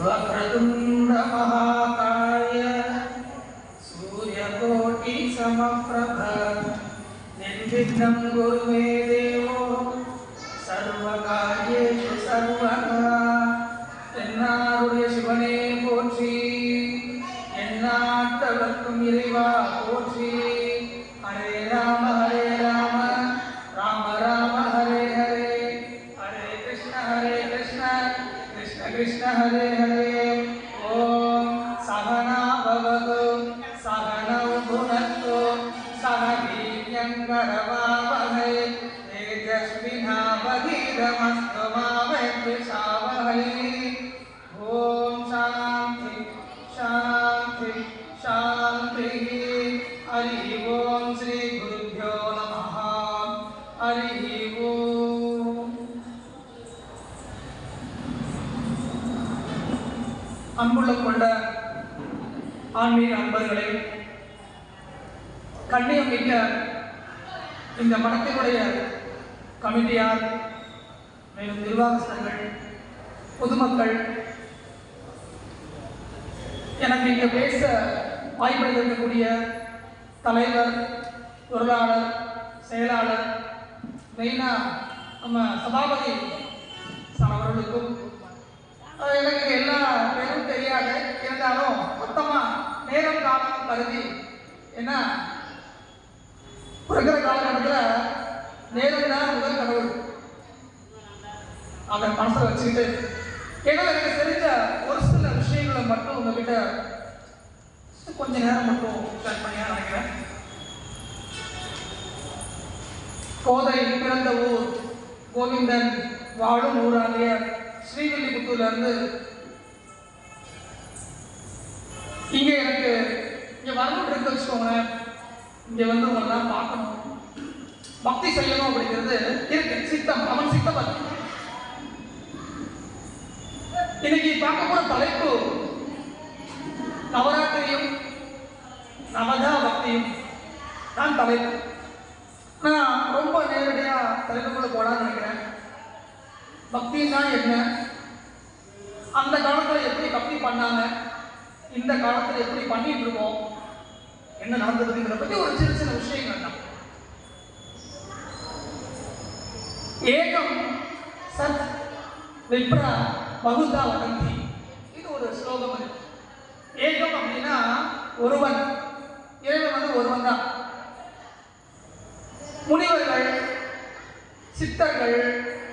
वक्रतुंड महाकाय सूर्यकोटि समप्रभ निर्विघ्नं कुरु मे देवो सर्वकार्येषु सर्वदा என்னாருடைய சிவனே போற்றி என்னாட்டவர்க்கும் இறைவா போற்றி ஹரே ராம ராம ராம ஹரே ஹரே ஹரே கிருஷ்ண கிருஷ்ண கிருஷ்ண ஹரே ஹரே ஓம் சகனா பவது சகனௌ புனக்து சக வீர்யம் கரவாவஹை தேஜஸ்வினாவதீதமஸ்து மா வித்விஷாவஹை. ஓம் சாந்தி சாந்தி சாந்தி. ஹரி ஓம் ஸ்ரீ குருभ्यो நமः. ஹரி ஓம். அன்புள்ளம் கொண்ட ஆன்மீக அன்பர்களே, கண்ணியம் மிக்க இந்த மடத்தினுடைய கமிட்டியார், மேலும் நிர்வாகஸ்தர்கள், பொதுமக்கள், எனக்கு இங்கே பேச வாய்ப்பளிக்கக்கூடிய தலைவர், பொருளாளர், செயலாளர், மெயினாக நம்ம சபாபதி அவர்களுக்கும் எனக்கு எல்லா பேரும் தெரியாது, இருந்தாலும் மொத்தமாக நேரம் காலம் கருதி, ஏன்னா பிறகுற காலகட்டத்தில் நேரம் தான் முதல் கடவுள், அதை மனசில் வச்சுக்கிட்டு ஏன்னா எனக்கு தெரிஞ்ச ஒரு சில விஷயங்களை மட்டும் உங்ககிட்ட கொஞ்ச நேரம் மட்டும் ஷேர் பண்ணியா நினைக்கிறேன். கோதை பிறந்த ஊர், கோவிந்தன் வாழும் ஊராகிய ஸ்ரீவில்லிபுத்தூர்ல இருந்து இங்கே எனக்கு இங்கே வரணும் இருக்கு வச்சுக்கோங்களேன். இங்கே வந்து உங்களெல்லாம் பார்க்கணும், பக்தி செய்யணும் அப்படிங்கிறது இருக்கு, சித்தம், அவன் சித்தம். இன்னைக்கு பார்க்க போற தலைப்பு நவராத்திரியும் நவதா பக்தியும் தான் தலைப்பு. நான் ரொம்ப நேரடியா தலைப்புக்குள்ள போடான்னு நினைக்கிறேன். பக்தின்னா என்ன, அந்த காலத்துல எப்படி பக்தி பண்ணாங்க, இந்த காலத்துல எப்படி பண்ணிட்டு இருக்கோம், என்ன நடந்ததுங்கிறத பத்தி ஒரு சின்ன சின்ன விஷயங்கள் தான். ஏகம் சத் விப்ரா பகுதா வதந்தி, இது ஒரு ஸ்லோகம். இருக்கு ஏகம் அப்படின்னா ஒருவன், இறைவன் வந்து ஒருவன் தான். முனிவர்கள், சித்தர்கள்,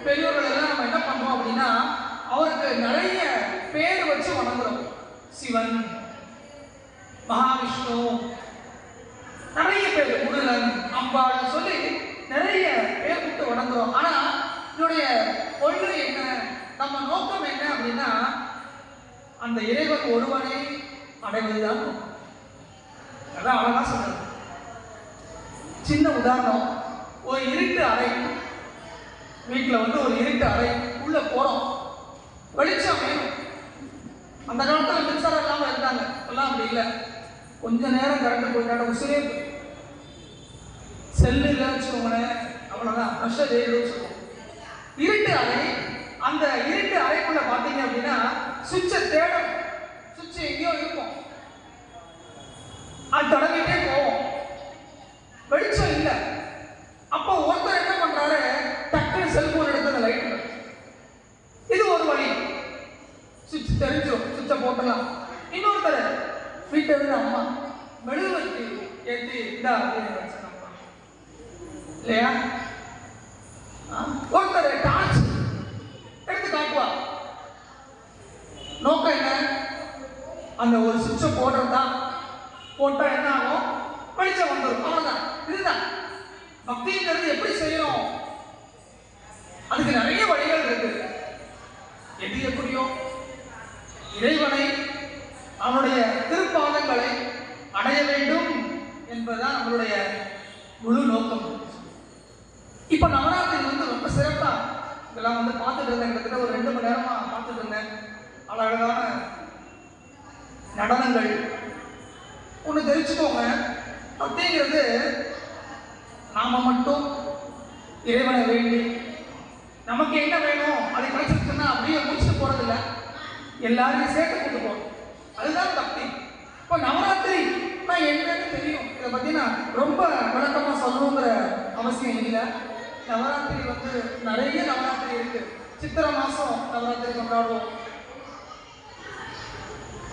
பெரியோர்கள் எல்லாம் நம்ம என்ன பண்றோம் அப்படின்னா அவருக்கு நிறைய பேர் வச்சு வணங்குறோம். சிவன், மகாவிஷ்ணு, நிறைய பேர், முருகன், அம்பாள் சொல்லி நிறைய பேர் விட்டு வணங்குறோம். ஆனா இதனுடைய கொள்கை என்ன, நம்ம நோக்கம் என்ன அப்படின்னா அந்த இறைவன் ஒருவனை அடைவதுதான். அதான் அழகா சொல்றது. சின்ன உதாரணம், ஒரு இருட்டு அறை, வீட்டில் வந்து ஒரு இருட்டு அறை உள்ள போறோம், வெளிச்சம் வேணும். அந்த காலத்தில் மின்சாரம் இல்லாமல் இருந்தாங்க, எல்லாம் அப்படி இல்லை. கொஞ்ச நேரம் கரண்ட் போயிட்டாலும் உசுரே செல்லு இல்லைன்னு வச்சுக்கோங்களேன், அவ்வளோதான், ப்ரெஷர் ஏறிடுன்னு சொல்லுவோம். இருட்டு அறை, அந்த இருட்டு அறைக்குள்ள பார்த்தீங்க அப்படின்னா சுவிட்சை தேடும், சுவிட்ச் எங்கேயோ இருக்கும், அது தொடங்கிட்டே போவோம், வெளிச்சம் இல்லை. அப்போ ஒருத்தர் என்ன பண்றாரு, டக்குன்னு செல்போன் எடுத்து அந்த லைட், இது ஒரு வழி, சுவிட்ச் தெரிஞ்சிடும், சுவிட்சை போட்டலாம். இன்னொருத்தர் வீட்டை இருந்து அம்மா மெழுகுவர்த்தி ஏற்றி இந்தா அப்படின்னு வச்சுருந்தோம் இல்லையா. ஒருத்தர் டார்ச் எடுத்து காட்டுவா. நோக்கம் என்ன, அந்த ஒரு சுவிட்சை போடுறது தான். போட்டா என்ன ஆகும், வெளிச்சம் வந்துடும், அவ்வளவுதான். இதுதான் பக்திங்கிறது. எப்படி செய்யணும், அதுக்கு நிறைய வழிகள் இருக்கு. எது எப்படியோ இறைவனை, அவனுடைய திருப்பாதங்களை அடைய வேண்டும் என்பது என்பதுதான் நம்மளுடைய முழு நோக்கம். இப்போ நவராத்திரி வந்து ரொம்ப சிறப்பா இதெல்லாம் வந்து பார்த்துட்டு இருந்தேன். கிட்டத்தட்ட ஒரு 2 மணி நேரமா பார்த்துட்டு இருந்தேன். அழகான நடனங்கள். ஒன்று தெரிஞ்சுக்கோங்க, பக்திங்கிறது நாம மட்டும் இறைவனை வேண்டி நமக்கு என்ன வேணும் அதை கிடைச்சிருக்குன்னா அப்படியே முடிச்சுட்டு போறதில்ல, எல்லாரையும் சேர்த்து கொண்டு போகணும். அதுதான் பக்தி. இப்போ நவராத்திரி என்னன்னு தெரியும். இதை பத்தி நான் ரொம்ப விளக்கமா சொல்லணுங்கிற அவசியம் இல்லை. நவராத்திரி வந்து நிறைய நவராத்திரி இருக்கு. சித்திரை மாசம் நவராத்திரி கொண்டாடுவோம்,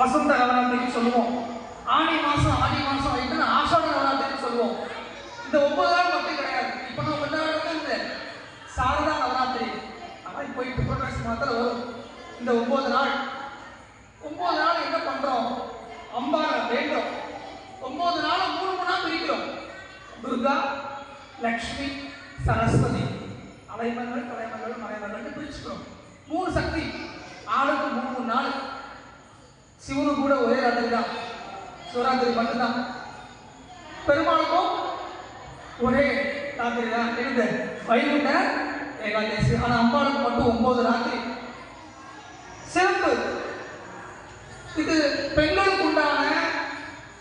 வசந்த நவராத்திரின்னு சொல்லுவோம். ஆடி மாசம் ஆயிட்டு ஆஷாட நவராத்திரின்னு சொல்லுவோம். இந்த 9 நாள் மட்டும் கிடையாது. இப்போ நான் கொண்டாடுறது இந்த சாரதா நவராத்திரி. ஆனால் இப்போ பிப்ரவரி மாதத்தில் வரும். இந்த 9 நாள் என்ன பண்றோம்? அம்பாளை வேண்டோம். 9 நாள் 3 பிரிக்கிறோம். துர்கா, லக்ஷ்மி, சரஸ்வதி, அலைமங்கள், கலைமங்கள், மலைமங்கள் பிரிச்சுக்கிறோம். 3 சக்தி. ஆளுக்கு 3 நாள். சிவனு கூட ஒரே ராத்திரி தான், சிவராத்திரி மட்டும்தான். பெருமாளுக்கும் ஒரே ராத்திரி தான். என்னது? வைகுண்ட ஏகாதசி. ஆனால் அம்பாளுக்கு மட்டும் 9 ராத்திரி. சிறப்பு. இது பெண்களுக்கு உண்டான,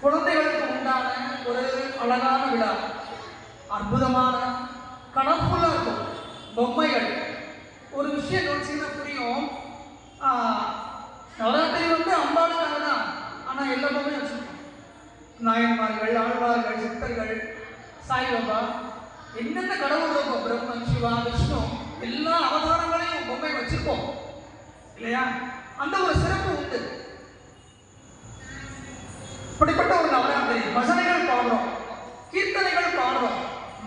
குழந்தைகளுக்கு உண்டான ஒரு அழகான விழா. அற்புதமான கலர்ஃபுல்லாக இருக்கும் பொம்மைகள். ஒரு விஷயம் யோசிச்சுன்னா புரியும். நவராத்திரி வந்து அம்பாளுக்காக தான். ஆனால் எல்லா பொம்மையும் வச்சுருக்கோம். நாயன்மார்கள், ஆழ்வார்கள், சித்தர்கள், சாய்பாபா, என்னென்ன கடவுள் இருக்கும், பிரம்மன், சிவா, விஷ்ணு, எல்லா அவதாரங்களையும் பொம்மை வச்சிருப்போம் இல்லையா? அந்த ஒரு சிறப்பு உண்டு. இப்படிப்பட்ட ஒரு நவராத்திரி பஜனைகள் பாடுறோம், கீர்த்தனைகள் பாடுறோம்,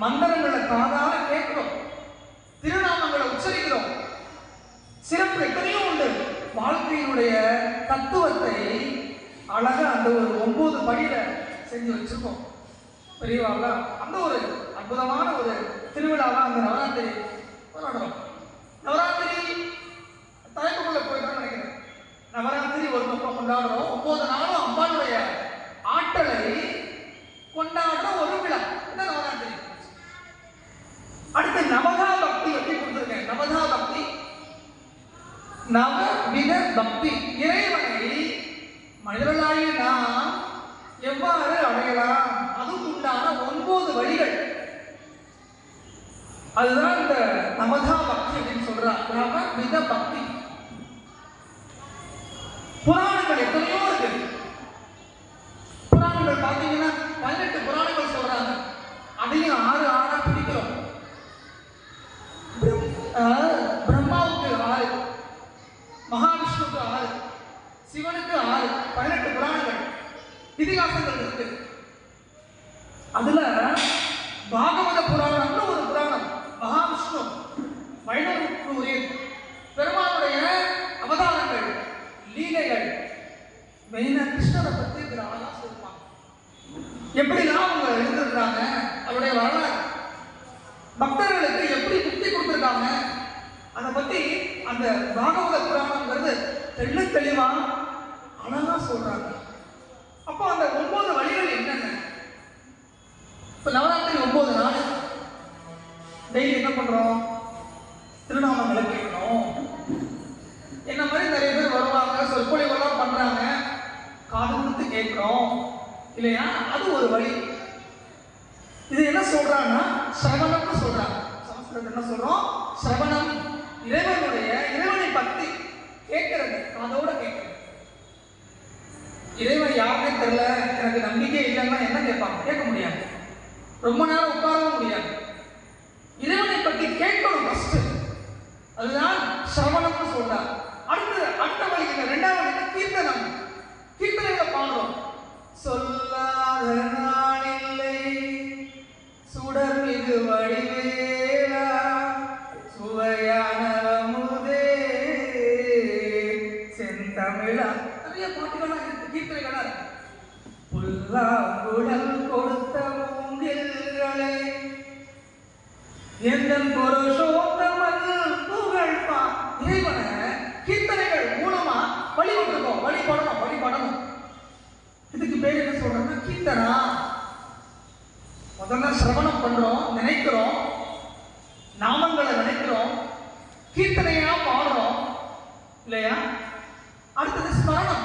மந்திரங்களை காதால கேட்கிறோம், திருநாமங்களை உச்சரிக்கிறோம். சிறப்பு எத்தனையோ உண்டு. வாழ்க்கையினுடைய தத்துவத்தை அழகா அந்த ஒரு 9 படியில செஞ்சு வச்சிருக்கோம் பெரியவாங்க. அந்த ஒரு அற்புதமான ஒரு திருவிழாவா அந்த நவராத்திரி கொண்டாடுறோம். நவராத்திரி தலைப்புக்குள்ள போயிட்டு நினைக்கிறேன். நவராத்திரி ஒரு பக்கம் கொண்டாடுறோம். 9 நாளும் அம்பாளுடைய ஆற்றலை கொண்டாடுற ஒரு விழா இந்த நவராத்திரி. அடுத்து நவதா பக்தி எப்படி கொடுத்துருக்கேன். நவதா பக்தி, நவவித பக்தி. இறைவனை மனிதர்களாகிய நாம் எவ்வாறு அடையலாம், அதுக்கு உண்டான 9 வழிகள். அதுதான் இந்த நவதா பக்தி அப்படின்னு சொல்றாங்க. நவவித பக்தி. புராணங்கள் எத்தனையோ இருக்கு. புராணங்கள் பார்த்தீங்கன்னா 18 புராணங்கள் சொல்றாங்க. அதையும் 6 பிடிக்கிறோம். பிரம்மாவுக்கு 6, மகாவிஷ்ணுக்கு 6, சிவனுக்கு 6, 18 புராணங்கள், இதிகாசங்கள் இருக்கு. அதுல பாகவத புராணம்னு ஒரு புராணம். மகாவிஷ்ணு வைணவருக்கு உரியது. பெருமானுடைய அவதாரங்கள், லீலைகள், மெயினா கிருஷ்ணரை பத்தி இதுல அழகா சொல்லுவாங்க. எப்படிலாம் அவங்க எழுதிருக்காங்க, அவருடைய வரலாறு, பக்தர்களுக்கு எப்படி முக்தி கொடுத்துருக்காங்க, அதை பத்தி அந்த பாகவத புராணம்ங்கிறது தெள்ள தெளிவா அழகா சொல்றாங்க. அப்போ அந்த 9 வழிகள் என்னென்ன? இப்போ நவராத்திரி 9 நாள் டெய்லி என்ன பண்றோம்? திருநாமங்களை கேட்கணும். என்ன மாதிரி நிறைய பேர் வருவாங்க, சொற்பொழிவெல்லாம் பண்றாங்க, காது கொடுத்து கேட்கிறோம் இல்லையா? அது ஒரு வழி. இது என்ன சொல்றாங்கன்னா சிரவணம்னு சொல்றாங்க. சமஸ்கிருதம் என்ன சொல்றோம்? சிரவணம். இறைவனை பத்தி கேட்கிறது, காதோட கேட்கிறது. இறைவன் யாருன்னே தெரியல, எனக்கு நம்பிக்கை இல்லைன்னா என்ன கேட்பாங்க? கேட்க முடியாது. ரொம்ப நேரம் உட்காரவும் முடியாது. இறைவனை பற்றி கேட்கணும் ஃபர்ஸ்ட். அதுதான் சிரவணம்னு சொல்றாங்க. அடுத்த வழி 2வது வழி கீர்த்தனம். கீர்த்தனைகளை பாடுறோம். சொல்லாத நாளில்லை சுடர் மிகு வடிவேலா சுவையான அமுதே செந்தமிழா. நிறைய பாட்டுகள்லாம் இருக்கு, கீர்த்தனைகளா இருக்கு. புல்லாங்குழல் கொடுத்த மூங்கில்களே எந்தன் புருஷோத்தமன் புகழ்பா. இறைவனை கீர்த்தனைகள் மூலமா வழிபடணும். இதுக்கு பேர் என்ன சொல்றோம்னா கீர்த்தனா. முதல்ல சிரவணம் பண்றோம், நினைக்கிறோம், நாமங்களை நினைக்கிறோம், கீர்த்தனையா பாடுறோம் இல்லையா? அடுத்தது ஸ்மரணம்.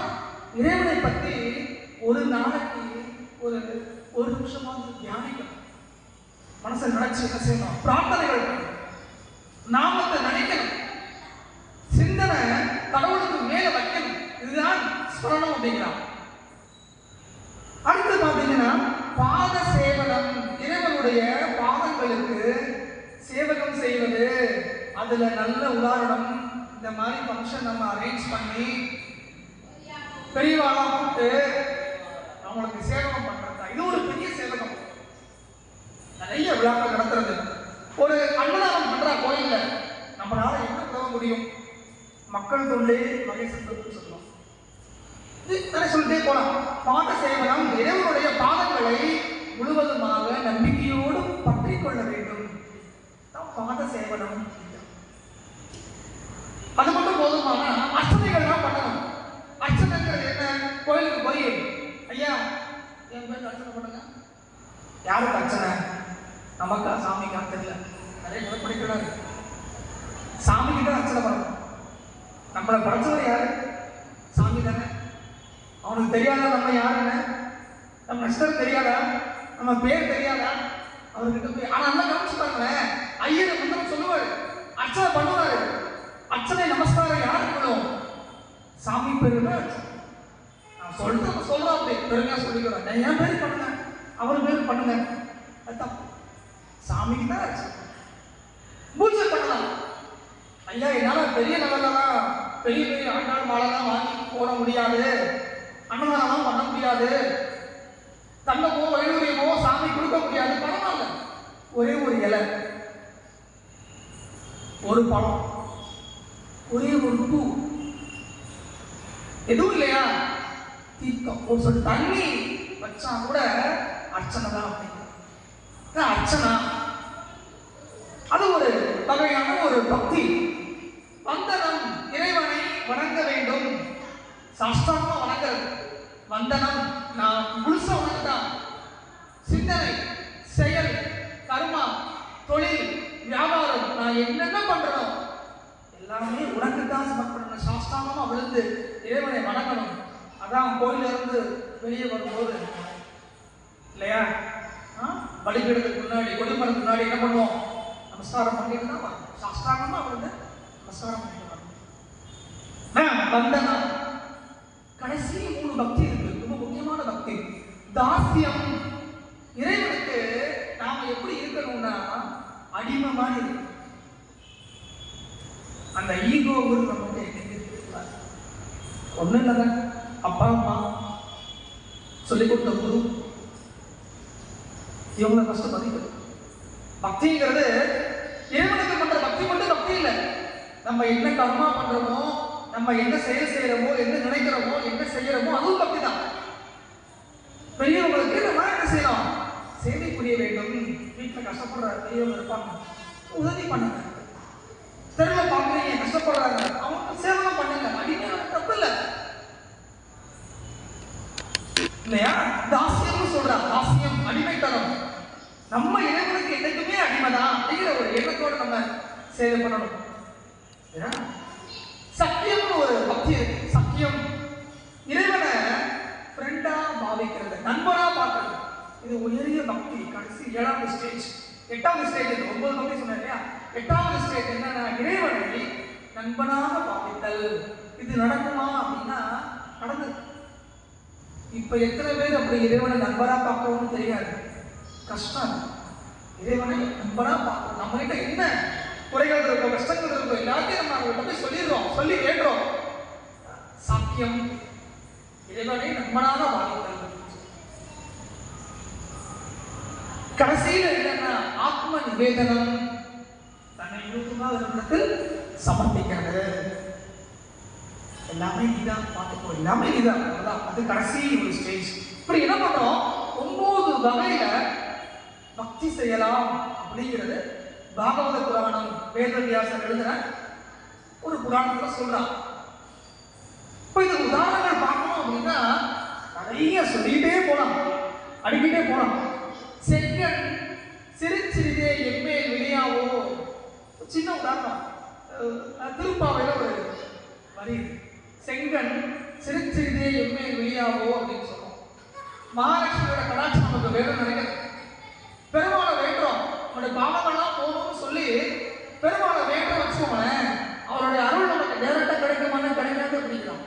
இறைவனை பற்றி ஒரு நாளைக்கு ஒரு நிமிஷமாவது தியானிக்கணும். மனசை நினைச்சு என்ன செய்யணும்? பிரார்த்தனைகள், நாமத்தை நினைக்கணும், சிந்தனை கடவுளுக்கு மேல வைக்கணும். இதுதான் ஸ்மரணம் அப்படிங்கிறான். அடுத்து பார்த்தீங்கன்னா பாத சேவனம். இறைவனுடைய பாதங்களுக்கு சேவகம் செய்வது. அதுல நல்ல உதாரணம், இந்த மாதிரி ஃபங்க்ஷன் நம்ம அரேஞ்ச் பண்ணி பெரியவாளா கூப்பிட்டு அவங்களுக்கு சேவகம் பண்றது, இது ஒரு பெரிய சேவகம். நிறைய விழாக்கள் நடத்துறது. ஒரு அன்னதானம் பண்றா கோயில்ல, நம்மளால என்ன உதவ முடியும்? மக்கள் தொண்டே மகேசன் சொல்லுவோம், சொல்லிட்டே போலாம். பாத சேவனம். இறைவனுடைய பாதங்களை முழுவதுமாக நம்பிக்கையோடு பற்றி கொள்ள வேண்டும். பாத சேவனம். அது மட்டும் போதுமான அர்ச்சனைகள்லாம் பண்ணணும். அர்ச்சனைங்கிறது என்ன? கோயிலுக்கு போய் ஐயா என் பேருக்கு அர்ச்சனை பண்ணுங்க. யாருக்கு அர்ச்சனை? நமக்கா சாமிக்கா தெரியல. நிறைய பேர் படிக்கிறாரு. சாமிக்கு தான் அர்ச்சனை பண்ணணும். நம்மளை படைச்சவர் யாரு? சாமி தானே. அவனுக்கு தெரியாதா நம்ம யாருன்னு? நம்ம நஷ்டம் தெரியாதா? நம்ம பேர் தெரியாதா? அவர்கிட்ட போய் ஆனா நல்லா கவனிச்சு பாருங்களேன். ஐயர் வந்து சொல்லுவாரு, அர்ச்சனை பண்ணுவாரு. அர்ச்சனை நமஸ்காரம் யாருக்கு பண்ணுவோம்? சாமி பேரு தான். நான் சொல்றோம் அப்படி பெருமையா சொல்லிக்கிறோம். நான் என் பேரு பண்ணுங்க, அவர் பேரு பண்ணுங்க, அதுதான் சாமிக்கு தான் அர்ச்சனை. பூஜை பண்ணலாம். ஐயா என்னால பெரிய லெவல்லாம் பெரிய பெரிய ஆண்டாள் மாலைலாம் வாங்கி போட முடியாது, அன்னதானம் பண்ண முடியாது, தங்கமோ வைடூரியமோ சாமி கொடுக்க முடியாது. பரவாயில்ல, ஒரே ஒரு இலை, ஒரு பழம், ஒரே ஒரு பூ, எதுவும் இல்லையா? தீர்க்கம் ஒரு சொல் தண்ணி வச்சா கூட அர்ச்சனை தான். அப்படிங்கிற அர்ச்சனா அது ஒரு வகையான ஒரு பக்தி. வந்தனம், இறைவனை வணங்க வேண்டும். சாஷ்டாங்கமா வணங்குறது வந்தனம். நான் முழுசா வணங்குதான். சிந்தனை, செயல், கர்மா, தொழில், வியாபாரம், நான் என்னென்ன பண்றோம் எல்லாமே உனக்கு தான் சமர்ப்பணம். சாஷ்டாங்கமா விழுந்து இறைவனை வணங்கணும். அதான் கோயில இருந்து வெளியே வரும்போது இல்லையா, பலிபீடத்துக்கு முன்னாடி கொடிமரத்துக்கு முன்னாடி என்ன பண்ணுவோம்? நமஸ்காரம் பண்ணிட்டு தான் வரணும். சாஷ்டாங்கமா விழுந்து நமஸ்காரம் பண்ணிட்டு வரணும். வந்தனம். கடைசி 3 பக்தி இருக்கு, ரொம்ப முக்கியமான பக்தி. தாசியம். இறைவனுக்கு நாம எப்படி இருக்கணும்னா அடிமை மாதிரி இருக்கணும். அந்த ஈகோங்கிறது நம்ம ஒண்ணு இல்லைங்க. அப்பா அம்மா சொல்லிக் கொடுத்த குரு, இவங்களை ஃபர்ஸ்ட் மதிக்கணும். பக்திங்கிறது இறைவனுக்கு பண்ற பக்தி மட்டும் பக்தி இல்லை. நம்ம என்ன கர்மா பண்றோமோ, நம்ம என்ன செயல் செய்யறோமோ, என்ன நினைக்கிறோமோ, என்ன செய்யறோமோ அதுவும் பக்தி தான். பெரியவங்களுக்கு நம்ம என்ன செய்யணும்? சேவை புரிய வேண்டும். வீட்டில் கஷ்டப்படுற பெரியவங்க இருப்பாங்க, உதவி பண்ணுங்க. தெருவில் பார்க்குறீங்க கஷ்டப்படுறாங்க, அவங்க சேவை பண்ணுங்க. அடிமையான தப்பு இல்லை இல்லையா? தாசியம் சொல்றாங்க. தாசியம் அடிமைத்தனம். நம்ம இறைவனுக்கு என்னைக்குமே அடிமைதான் அப்படிங்கிற ஒரு எண்ணத்தோடு நம்ம சேவை பண்ணணும். சத்தியம்னு ஒரு பக்தி இருக்கு. சத்தியம் இறைவனை ஃப்ரெண்டா பாவிக்கிறது, நண்பனா பார்க்கறது. இது உயரிய பக்தி. கடைசி 7வது ஸ்டேஜ். 8வது ஸ்டேஜ் 9 பக்தி சொன்னேன் இல்லையா? 8வது ஸ்டேஜ் என்னன்னா இறைவனை நண்பனாக பாவித்தல். இது நடக்குமா அப்படின்னா நடந்தது. இப்ப எத்தனை பேர் அப்படி இறைவனை நண்பரா பார்க்கணும்னு தெரியாது. கஷ்டம். இறைவனை நண்பரா பார்க்கணும். நம்ம கிட்ட என்ன குறைகள் இருக்கும், கஷ்டங்கள் இருக்கும், எல்லாத்தையும் நம்ம அவங்கள்ட்ட போய் சொல்லிடுறோம், சொல்லி கேட்கிறோம். சாக்கியம் இறைவனை நண்பனாக பாவித்தல். கடைசியில் என்னன்னா ஆத்ம நிவேதனம். தன்னை முழுக்கமாக இடத்தில் சமர்ப்பிக்கிறது. எல்லாமே நீதான் பார்த்துக்கோ, எல்லாமே நீதான். அது கடைசி ஒரு ஸ்டேஜ். இப்படி என்ன பண்றோம்? 9 வகையில பக்தி செய்யலாம் அப்படிங்கிறது பாகவத புராணம் வேதவியாசர் எழுதுற ஒரு புராணத்துல சொல்றான். இப்ப இது உதாரணங்கள் பார்க்கணும் அப்படின்னா நிறைய சொல்லிட்டே போலாம், அடிக்கிட்டே போலாம். செங்கன் சிறு சிறிதே எம்மேல் விழியாவோ. சின்ன உதாரணம், திருப்பாவையில் ஒரு வரி, செங்கன் சிறு சிறிதே எம்மேல் விழியாவோ அப்படின்னு சொல்லுவோம். மகாலட்சுமியோட கடாட்சம் நமக்கு வேணும் நினைக்கிறது. பெருமாளை வேண்டுறோம், அவனுடைய பாவங்கள்லாம் போகணும்னு சொல்லி பெருமாளை வேண்டும் வச்சுக்கோங்களேன், அவருடைய அருள் நமக்கு நேரத்தை கிடைக்குமான்னு கிடைக்காது அப்படிங்கிறோம்.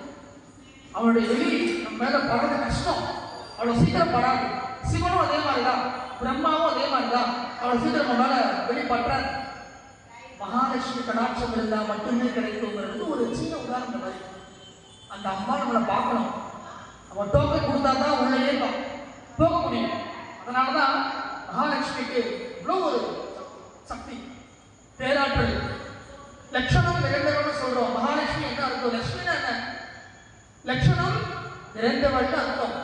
அவனுடைய வெளி நம்ம மேல படுறது கஷ்டம், அவ்வளவு சீக்கிரம் படாது. சிவனும் அதே மாதிரிதான், பிரம்மாவும் அதே மாதிரிதான், அவ்வளவு சீக்கிரம் நம்ம மேல வெளிப்பற்றாது. மகாலட்சுமி கடாட்சம் இருந்தா மட்டுமே கிடைக்குங்கிறது ஒரு சின்ன உதாரணம் மாதிரி. அந்த அம்மா நம்மளை பார்க்கணும், அவன் டோக்கன் கொடுத்தா தான் உள்ள ஏற்கும் போக முடியும். அதனாலதான் மகாலட்சுமிக்கு இவ்வளவு ஒரு சக்தி, பேராற்றல். லட்சணம் நிறைந்தவன் சொல்றோம். மகாலட்சுமி என்ன அர்த்தம்? லட்சுமினா என்ன? லட்சணம் நிறைந்தவன் அர்த்தம்.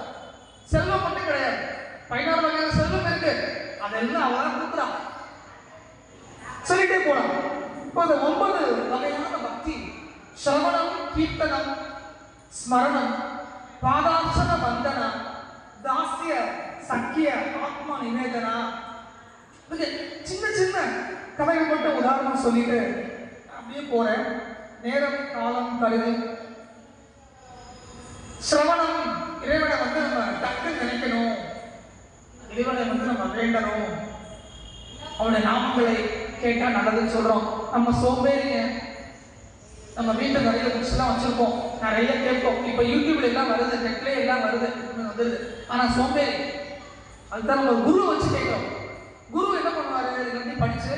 செல்வம் மட்டும் கிடையாது, 16 வகையான செல்வம் இருக்கு, அதெல்லாம் அவதான் கொடுக்குறான். சொல்லிட்டே போலாம். இப்போ அந்த 9 வகையான பக்தி, சிரவணம், கீர்த்தனம், ஸ்மரணம், பாதார்ச்சன வந்தனா, தாஸ்ய, சக்கிய, ஆத்மா நிவேதனா. சின்ன சின்ன கதைகள் மட்டும் உதாரணம் சொல்லிட்டு அப்படியே போறேன். நேரம் காலம் கருதி சிரவணம், இறைவனை நம்ம டக்கு நினைக்கணும், இறைவனை நம்ம வேண்டணும், அவனுடைய நாமங்களை கேட்டா நல்லதுன்னு சொல்றோம். நம்ம சோம்பேறிங்க, நம்ம வீட்டில் நிறைய புக்ஸ் எல்லாம் வச்சிருப்போம், நிறைய கேட்போம். இப்ப யூடியூப்ல எல்லாம் வருது, நெட்ல எல்லாம் வருது, வந்துருது. ஆனா சோம்பேறி, அதுதான் நம்ம குரு வச்சு கேட்கிறோம். குரு என்ன பண்ணுவாரு? எல்லாத்தையும் படிச்சு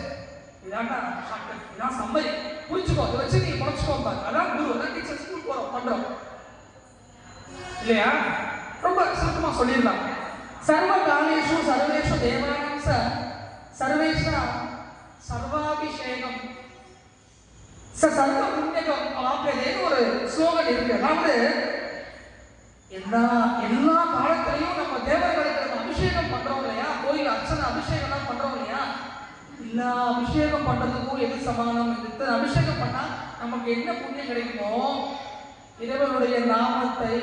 இதாண்டா ஷார்ட்கட், இதான் சம்மரி, புரிச்சுக்கோ, இதை வச்சு நீ புரிச்சுக்கோ. அதான் குரு. அதான் டீச்சர் ஸ்கூல் போறோம் பண்றோம் இல்லையா? ரொம்ப சுருக்கமா சொல்லிடலாம். சர்வ காலேஷு சர்வேஷு தேவானம்ச சர்வேஷ சர்வாபிஷேகம் சர்வ புண்ணியம் ஆப்பியதேன்னு ஒரு ஸ்லோகன் இருக்கு. அதாவது எல்லா காலத்திலையும் நம்ம தேவர்களுக்கு நம்ம அபிஷேகம் பண்றோம் இல்லையா, கோயில் அர்ச்சனை அபிஷேகம் எல்லாம் பண்றோம் இல்லையா, எல்லா அபிஷேகம் பண்றதுக்கும் எது சமானம்? இத்தனை அபிஷேகம் பண்ணா நமக்கு என்ன புண்ணியம் கிடைக்குமோ, இறைவனுடைய நாமத்தை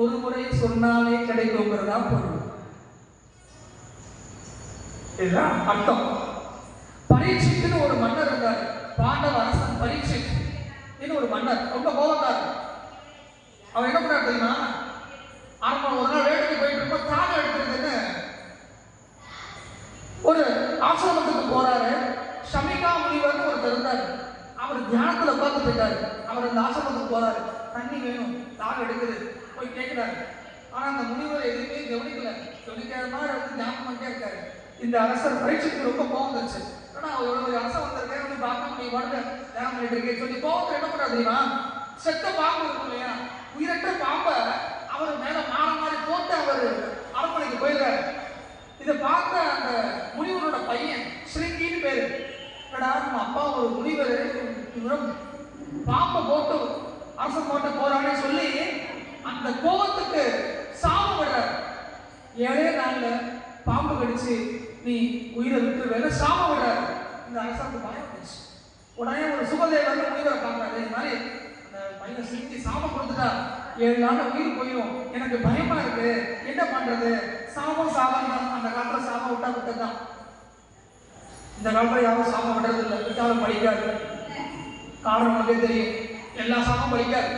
ஒரு முறை சொன்னாலே கிடைக்குங்கிறதா பொருள். இதுதான் அர்த்தம். பரீட்சித்துன்னு ஒரு மன்னர் இருந்தார், பாண்டவ அரசன் பரீட்சித் இன்னும் ஒரு மன்னர், ரொம்ப கோபக்காரர். அவர் என்ன பண்ணார் தெரியுமா? ஆரம்பம் ஒரு நாள் வேலைக்கு போயிட்டு இருப்போம், தாகம் எடுக்கிறதுன்னு ஒரு ஆசிரமத்துக்கு போறாரு. ஷமிகா முனிவர்னு ஒருத்தர் இருந்தாரு, அவர் தியானத்துல உட்கார்ந்து போயிட்டாரு. அவர் அந்த ஆசிரமத்துக்கு போறாரு, தண்ணி வேணும், தாகம் எடுக்குது, போய் கேட்கிறாரு. ஆனா அந்த முனிவர் எதுவுமே கவனிக்காத மாதிரி வந்து தியானம் பண்ணிட்டே இருக்காரு. இந்த அரசர் பரீட்சைக்கு ரொம்ப கோவம் வந்துருச்சு. ஆனா ஒரு அரசர் வந்திருக்கேன் வந்து பார்க்க நீ பாட்டு தியானம் பண்ணிட்டு இருக்கேன் சொல்லி கோவத்தை என்ன பண்ணா தெரியுமா? செத்த பாம்பு இருக்கும் இல்லையா, உயிரற்ற பாம்பை அவர் மேல மாலை மாதிரி போட்டு அவர் அரண்மனைக்கு போயிடுறாரு. இதை பார்த்த அந்த முனிவரோட பையன் ஸ்ரீங்கின்னு பேரு, நம்ம அப்பா ஒரு முனிவர் பாம்பை போட்டு அரசன் போட்டு போறான்னு சொல்லி அந்த கோபத்துக்கு சாபம் விடுறாரு. 7 நாள்ல பாம்பு கடிச்சு நீ உயிரை விட்டு வேலை சாபம் விடுறாரு. இந்த அரசனுக்கு பயம் வந்துச்சு. உடனே ஒரு சுகதேவர் முனிவரை பார்க்கறாரு, இந்த மாதிரி அந்த பையனை சிரிச்சு சாபம் கொடுத்துட்டா 7 நாள்ல உயிர் போயிடும், எனக்கு பயமா இருக்கு, என்ன பண்றது? சாபம் தான். அந்த காலத்துல சாபம் விட்டா விட்டதான். இந்த காலத்துல யாரும் சாபம் விடுறது இல்லை, விட்டாலும் படிக்காது. காரணம் நமக்கே தெரியும், எல்லா சாபம் படிக்காது.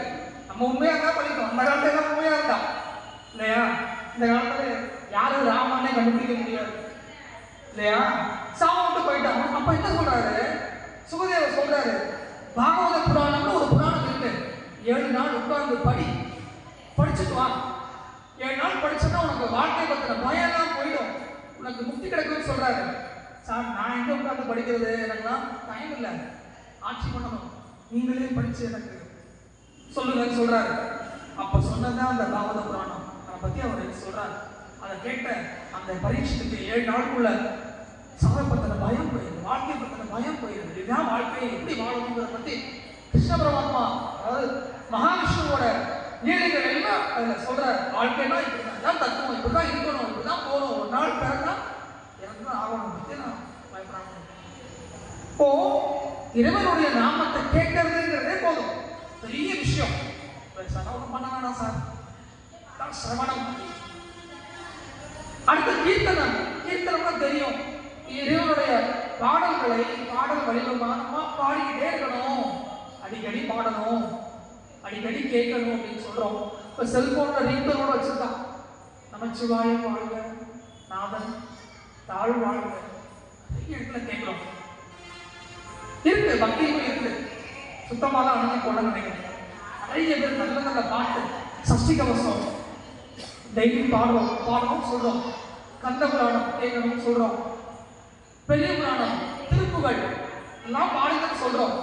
நம்ம உண்மையா தான் படிக்கும். அந்த காலத்துல எல்லாம் உண்மையா இருந்தா இல்லையா? இந்த காலத்துல யாரும் ராமனே கண்டுபிடிக்க முடியாது இல்லையா? சாபம் விட்டு போயிட்டாங்க. அப்ப என்ன சொல்றாரு சுகதேவர்? சொல்றாரு, பாகவத புராணம்னு ஒரு புராணம் இருக்கு, 7 நாள் உட்கார்ந்து படிச்சுட்டு வா. 7 நாள் படிச்சோன்னா உனக்கு வாழ்க்கை பத்தின பயம் எல்லாம் போயிடும், உனக்கு முக்தி கிடைக்கும்னு சொல்றாரு. சார் நான் எங்க உட்கார்ந்து படிக்கிறது, எனக்குலாம் டைம் இல்லை, ஆட்சி பண்ணணும், நீங்களே படிச்சு எனக்கு சொல்லுங்கன்னு சொல்றாரு. அப்ப சொன்னதான் அந்த பாகவத புராணம். அதை பத்தி அவர் சொல்றாரு. அதை கேட்ட அந்த பரீட்சைக்கு 7 நாளுக்குள்ள சாவை பத்தின பயம் போயிடுது, வாழ்க்கை பத்தின பயம் போயிடுது. இதுதான் வாழ்க்கையை எப்படி வாழணுங்கிறத பத்தி கிருஷ்ண பரமாத்மா, அதாவது மகாவிஷ்ணுவோட லீலைகள் எல்லாம் அதுல சொல்றாரு. வாழ்க்கைனா இப்படிதான் தத்துவம், இப்படிதான் இருக்கணும், இப்படிதான் போகணும், ஒரு நாள் பிறந்தா எனக்கு தான் ஆகணும் பத்தி நான் பயப்படாம. இப்போ இறைவனுடைய நாமத்தை கேட்கறதுங்கிறதே போதும், பெரிய விஷயம். ஒன்றும் பண்ண வேணாம் சார், சிரவணம். அடுத்த கீர்த்தனம். கீர்த்தனம்னா பாடல்களை பாடல் வடிவமாக பாடிக்கிட்டே இருக்கணும், அடிக்கடி பாடணும், அடிக்கடி கேட்கணும் அப்படின்னு சொல்றோம். இப்ப செல்போன்ல ரிங்டோனோட வச்சிருக்கான், நமச்சிவாயம் வாழ்க, நாதன் தாழ் வாழ்க, இடத்துல கேட்கிறோம். இருக்கு, பக்தியும் இருக்கு, சுத்தமாக தான் அணுகி போட நினைக்கிறேன். நிறைய பேர் நல்ல நல்ல பாட்டு, சஷ்டி கவசம் டெய்லி பாடணும் சொல்றோம், கந்த புராணம் கேட்கணும் சொல்றோம், பெரிய புராணம் திருப்புகள் எல்லாம் பாடுங்கன்னு சொல்றோம்.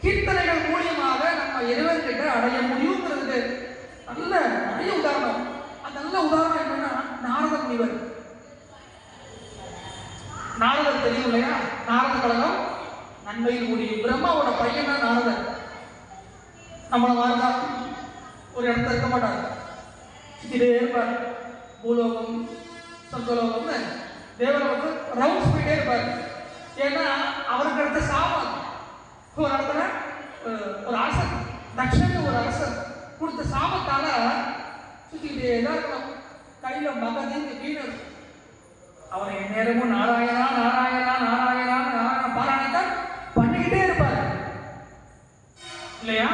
கீர்த்தனைகள் மூலியமாக நம்ம இறைவன்கிட்ட அடைய முடியுங்கிறது நல்ல நிறைய உதாரணம். அந்த நல்ல உதாரணம் என்னன்னா நாரத முனிவர். நாரதர் தெரியும் இல்லையா? நாரத கழகம் நன்மையில் முடியும். பிரம்மாவோட பையன் தான் நாரதர். நம்மள மாதிரிதான் ஒரு இடத்துல இருக்க மாட்டார், சுத்திட்டே இருப்பார். பூலோகம் சொர்க்கலோகம்னு தேவலோகம் ரவுண்ட்ஸ் போயிட்டே இருப்பார். ஏன்னா அவருக்கு அடுத்த சாபம். ஒரு இடத்துல ஒரு அரசர், தக்ஷன் ஒரு அரசர் கொடுத்த சாபத்தால சுத்திக்கிட்டே தான் இருக்கணும். கையில மகதி வீணர். அவர் எந்நேரமும் நாராயணா நாராயணா நாராயணா நாராயண பாராயணத்தான் பண்ணிக்கிட்டே இருப்பார் இல்லையா?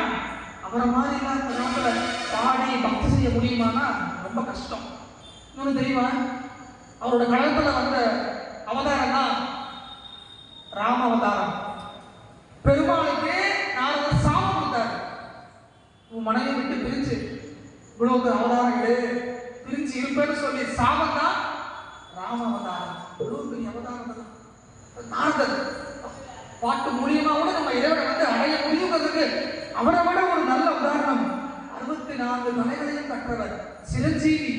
அவரை மாதிரி இந்த பாடி பக்தி செய்ய முடியுமானா ரொம்ப கஷ்டம். இன்னொன்று தெரியுமா? அவரோட கழகத்தில் வந்த அவதாரம் தான் ராம அவதாரம். பெருமாளுக்கே நாரதர் சாபம் கொடுத்தார், உன் மனைவி விட்டு பிரிஞ்சு இவ்வளவு அவதாரம் எடு, பிரிஞ்சு இருப்பேன்னு சொல்லி சாபம் தான் ராம அவதாரம். இவ்வளவு பெரிய அவதாரம் தான் நாரதர். பாட்டு மூலியமா கூட நம்ம இறைவனை அடைய முடியுங்கிறதுக்கு அவரை விட ஒரு நல்ல உதாரணம். 64 கலைகளையும் கற்றவர், சிரஞ்சீவி.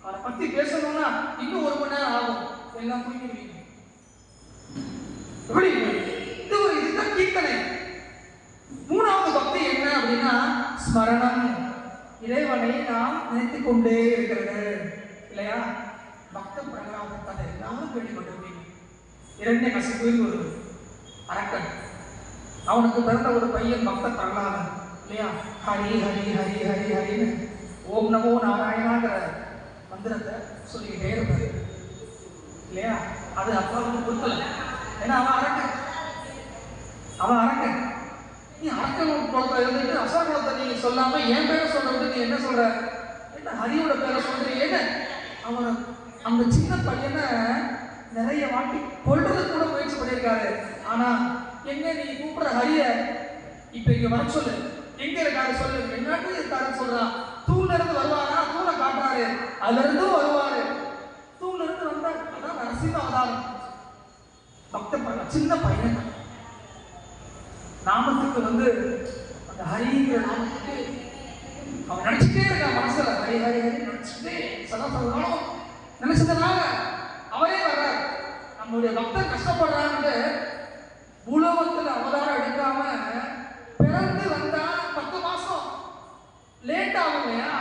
அவரை பத்தி பேசணும்னா இன்னும் 1 மணி நேரம் ஆகும், எல்லாம் புரிஞ்சு முடியும். எப்படி இதுதான் கீர்த்தனை. 3வது பக்தி என்ன அப்படின்னா ஸ்மரணம். இறைவனை நாம் நினைத்துக் கொண்டே இருக்கிறது இல்லையா? பக்த பிரகலாதன் கதை எல்லாரும் கேள்விப்பட்டிருப்பீங்க. இரண்யகசிபுன்னு ஒரு அரக்கன், அவனுக்கு பிறந்த ஒரு பையன் பக்த பிரகலாதன் இல்லையா? ஹரி ஹரி ஹரி ஹரி ஹரின்னு ஓம் நமோ நாராயணாங்கிற மந்திரத்தை சொல்லிக்கிட்டே இருப்பாரு இல்லையா? அது அப்பாவுக்கு கொடுக்கல, ஏன்னா அவன் அரக்கன். நீ அரக்கன் குளத்தை இருந்துட்டு அசர குளத்தை நீ சொல்லாம என் பேரை சொல்றது, நீ என்ன சொல்ற? என்ன ஹரியோட பேரை சொல்றீங்க? என்ன அவன் அந்த சின்ன பையனை நிறைய வாட்டி கொல்றதுக்கு கூட முயற்சி பண்ணியிருக்காரு. ஆனா எங்க நீ கூப்பிடுற ஹரிய இப்ப இங்க வர சொல்லு, எங்க இருக்காரு சொல்லு, என்னாட்டு இருக்காருன்னு சொல்றான். தூண்ல இருந்து வருவாரா? தூணை காட்டுறாரு, அதுல இருந்தும் வருவாரு. தூண்ல இருந்து வந்தா அதான் நரசிம்ம அவதாரம். பக்த சின்ன பையன் நாமத்துக்கு அந்த ஹரிங்கிற நாமத்துக்கு அவன் நினைச்சுட்டே இருக்கான் மனசுல. ஹரி ஹரி ஹரி நினைச்சுட்டே சதா சதாலும் நினைச்சதுனால அவரே வர்றார். நம்மளுடைய பக்தர் கஷ்டப்படுறான்னு பூலோகத்தில் அவதாரம் எடுக்காம பிறந்து வந்தா 10 மாசம் லேட் ஆகும் இல்லையா?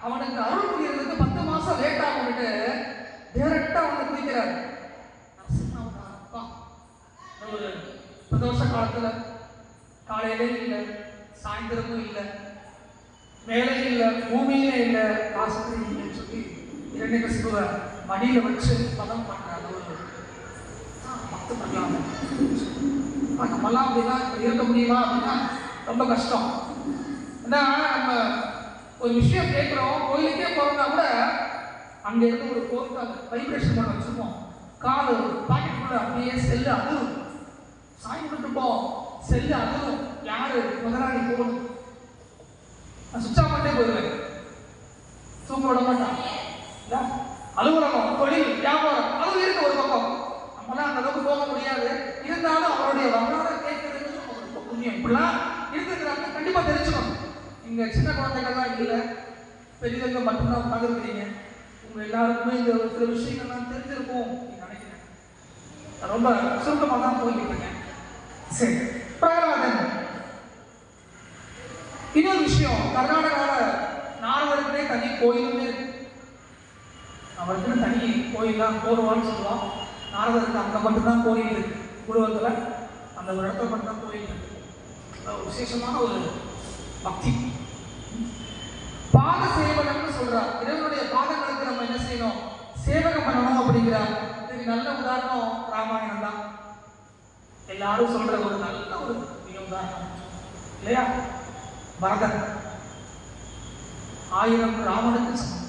அவனுக்கு அருள் புரியறதுக்கு 10 மாசம் லேட் ஆகும்ட்டு டைரக்டா குதிக்கிறார். ஒரு பிரதோஷ காலத்துல காலையிலே இல்லை, சாயந்தரமும் இல்லை, மேலையும் இல்லை, பூமியிலே இல்லை, ஆஸ்பத்திரி இல்லைன்னு சொல்லி இரண்யகசிபுவை மடியில வச்சு பதம் பண்றாங்க. ஒரு பக்த பிரகலாதன். நம்மெல்லாம் அப்படின்னா இருக்க முடியுமா அப்படின்னா ரொம்ப கஷ்டம். ஏன்னா நம்ம ஒரு விஷயம் கேட்குறோம், கோயிலுக்கே போறோம்னா கூட அங்க இருந்து ஒரு கோவில் வைப்ரேஷன் பண்ண வச்சிருப்போம். கால் பாக்கெட்டுக்குள்ள அப்படியே செல்லு அதுவும் சாய் விட்டுப்போம், செல்லு அதுவும் யாரு முதலாளி போகணும். நான் சுவிட்ச் ஆஃப் பண்ணிட்டே போயிடுவேன், தூங்க விட மாட்டான். அலுவலகம், தொழில், வியாபாரம் அதுவும் இருக்கு ஒரு பக்கம். நம்மளாம் அந்த அளவுக்கு போக முடியாது. இருந்தாலும் அவருடைய வரலாறு கேட்கறது ரொம்ப புண்ணியம். இப்படிலாம் இருக்கிறாங்க, கண்டிப்பா தெரிஞ்சுக்கணும். இங்க சின்ன குழந்தைகள்லாம் இல்லை, பெரியவங்க மட்டும்தான் உட்காந்துருக்கிறீங்க. உங்க எல்லாருக்குமே இந்த ஒரு சில விஷயங்கள்லாம் தெரிஞ்சிருக்கும் நினைக்கிறேன். ரொம்ப சுருக்கமாக தான் போய்கிட்டு இருக்கேன். சரி, பிரகலாதன். இன்னொரு விஷயம், கர்நாடகாவில் நாரதருக்குனே தனி கோயிலுமே இருக்கு. அவருக்குன்னு தனி கோயிலாம் போடுவான்னு சொல்லுவான். நாரதருக்கு அங்கே மட்டும்தான் கோயில் இருக்கு. உலகத்தில் அந்த ஒரு இடத்துல மட்டும்தான் கோயில் இருக்கு. ஒரு விசேஷமான ஒரு பக்தி. பாத சேவகம்னு சொல்றார். இறைவனுடைய பாதங்களுக்கு நம்ம என்ன செய்யணும்? சேவகம் பண்ணணும் அப்படிங்கிறார். இதுக்கு நல்ல உதாரணம் ராமாயணம் தான். எல்லாரும் சொல்ற ஒரு நல்ல ஒரு உதாரணம் இல்லையா? பரதன் 1000 ராமனுக்கு சமம்.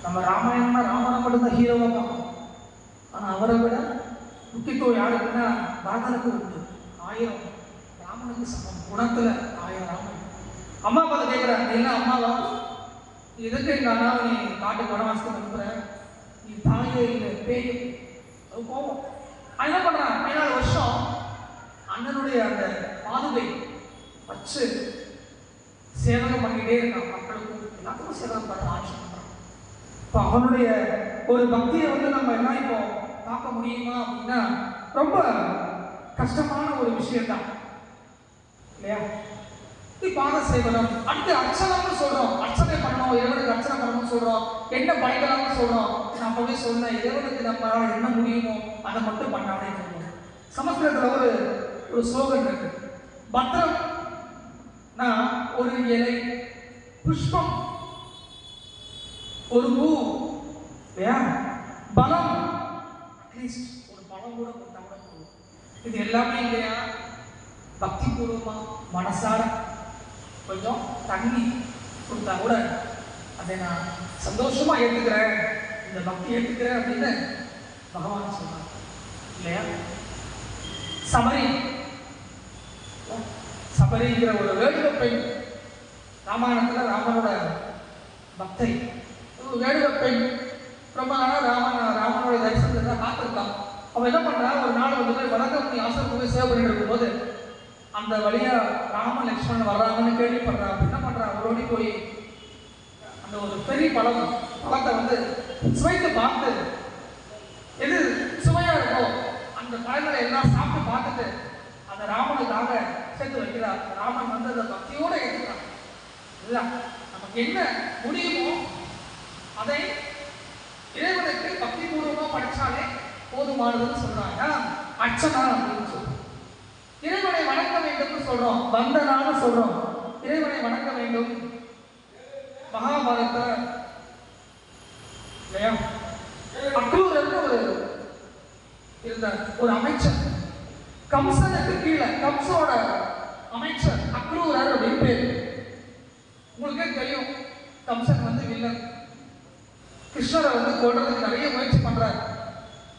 நம்ம ராமாயணம்னா ராமனை மட்டும்தான் ஹீரோவா பார்க்கணும். ஆனா அவரை விட முக்கியத்துவம் யாருக்குன்னா பரதனுக்கு உண்டு. 1000 ராமனுக்கு சமம். குணத்துல 1000 ராமன். அம்மா அப்பா கேட்கிறாங்க, நீ எல்லாம் அம்மாவா? எதுக்கு எங்க அண்ணாவை நீ காட்டுக்கு வனவாசத்துக்கு அனுப்புற? நீ தாயே இல்லை பேய். அது கோபம். என்ன பண்றான்? 14 வருஷம் அண்ணனுடைய அந்த பாதுகை வச்சு சேவகம் பண்ணிக்கிட்டே இருக்கான். மக்களுக்கும் எல்லாத்துக்கும் சேவகம் பண்ண ஆட்சி பண்றான். இப்போ அவனுடைய ஒரு பக்தியை நம்ம என்ன இப்போ பார்க்க முடியுமா அப்படின்னா ரொம்ப கஷ்டமான ஒரு விஷயம்தான் இல்லையா? பாத சேவனம். அடுத்து அர்ச்சனைன்னு சொல்றோம். அர்ச்சனை பண்ணணும், இறைவனுக்கு அர்ச்சனை பண்ணணும்னு சொல்றோம். என்ன பயங்கரம்னு சொல்றோம். நான் அப்பவே சொன்னேன், இறைவனுக்கு நம்மளால என்ன முடியுமோ அதை மட்டும் பண்ணாலே போதும். சமஸ்கிருதத்துல ஒரு ஸ்லோகன் இருக்கு. பத்ரம் ஒரு இலை, புஷ்பம் ஒரு பூ இல்லையா? பலம் அட்லீஸ்ட் ஒரு பழம் கூட கொடுத்தா கூட போதும். இது எல்லாமே இல்லையா? பக்தி பூர்வமா மனசார கொஞ்சம் தண்ணி கொடுத்தா கூட அதை நான் சந்தோஷமா ஏற்றுக்கிறேன், இந்த பக்தி ஏற்றுக்கிறேன் அப்படின்னு பகவான் சொல்றார் இல்லையா? சபரிங்கிற ஒரு வேடுவ பெண் ராமாயணத்துல ராமனோட பக்தை. வேடுவ பெண் ரொம்ப நாளாக ராமனோட தரிசனத்தை தான் காத்திருக்கான். அவன் என்ன பண்றா, ஒரு நாள் வடக்கு ஆசிரமத்தை போய் சேவை பண்ணிட்டு இருக்கும்போது அந்த வழியா ராம லட்சுமணன் வர்றாங்கன்னு கேள்விப்படுறா. என்ன பண்றா, அவரோடி போய் அந்த ஒரு பெரிய பழத்தை சுவைத்து பார்த்து எது சுவையா இருக்கோ அந்த பழங்களை எல்லாம் சாப்பிட்டு பார்த்துட்டு அந்த ராமனுக்காக சேர்த்து வைக்கிறார். ராமன் அந்த பக்தியோட ஏற்றுக்கிறான். இல்ல நமக்கு என்ன முடியுமோ அதை இறைவனுக்கு பக்தி பூர்வமா படிச்சாலே போதுமானதுன்னு சொல்றாங்க. அர்ச்சனா அப்படின்னு சொல்றோம். இறைவனை வணங்க வேண்டும் சொல்றோம். வந்தனான்னு சொல்றோம். இறைவனை வணங்க வேண்டும். மகாபாரத அக்ரூரர் ஒரு அமைச்சர், கம்சனுக்கு கீழே கம்சோட அமைச்சர் அக்ரூரர் அப்படின்னு பேரு. உங்களுக்கே தெரியும், கம்சன் வில்லன். கிருஷ்ணரை கொல்றதுக்கு நிறைய முயற்சி பண்றாரு.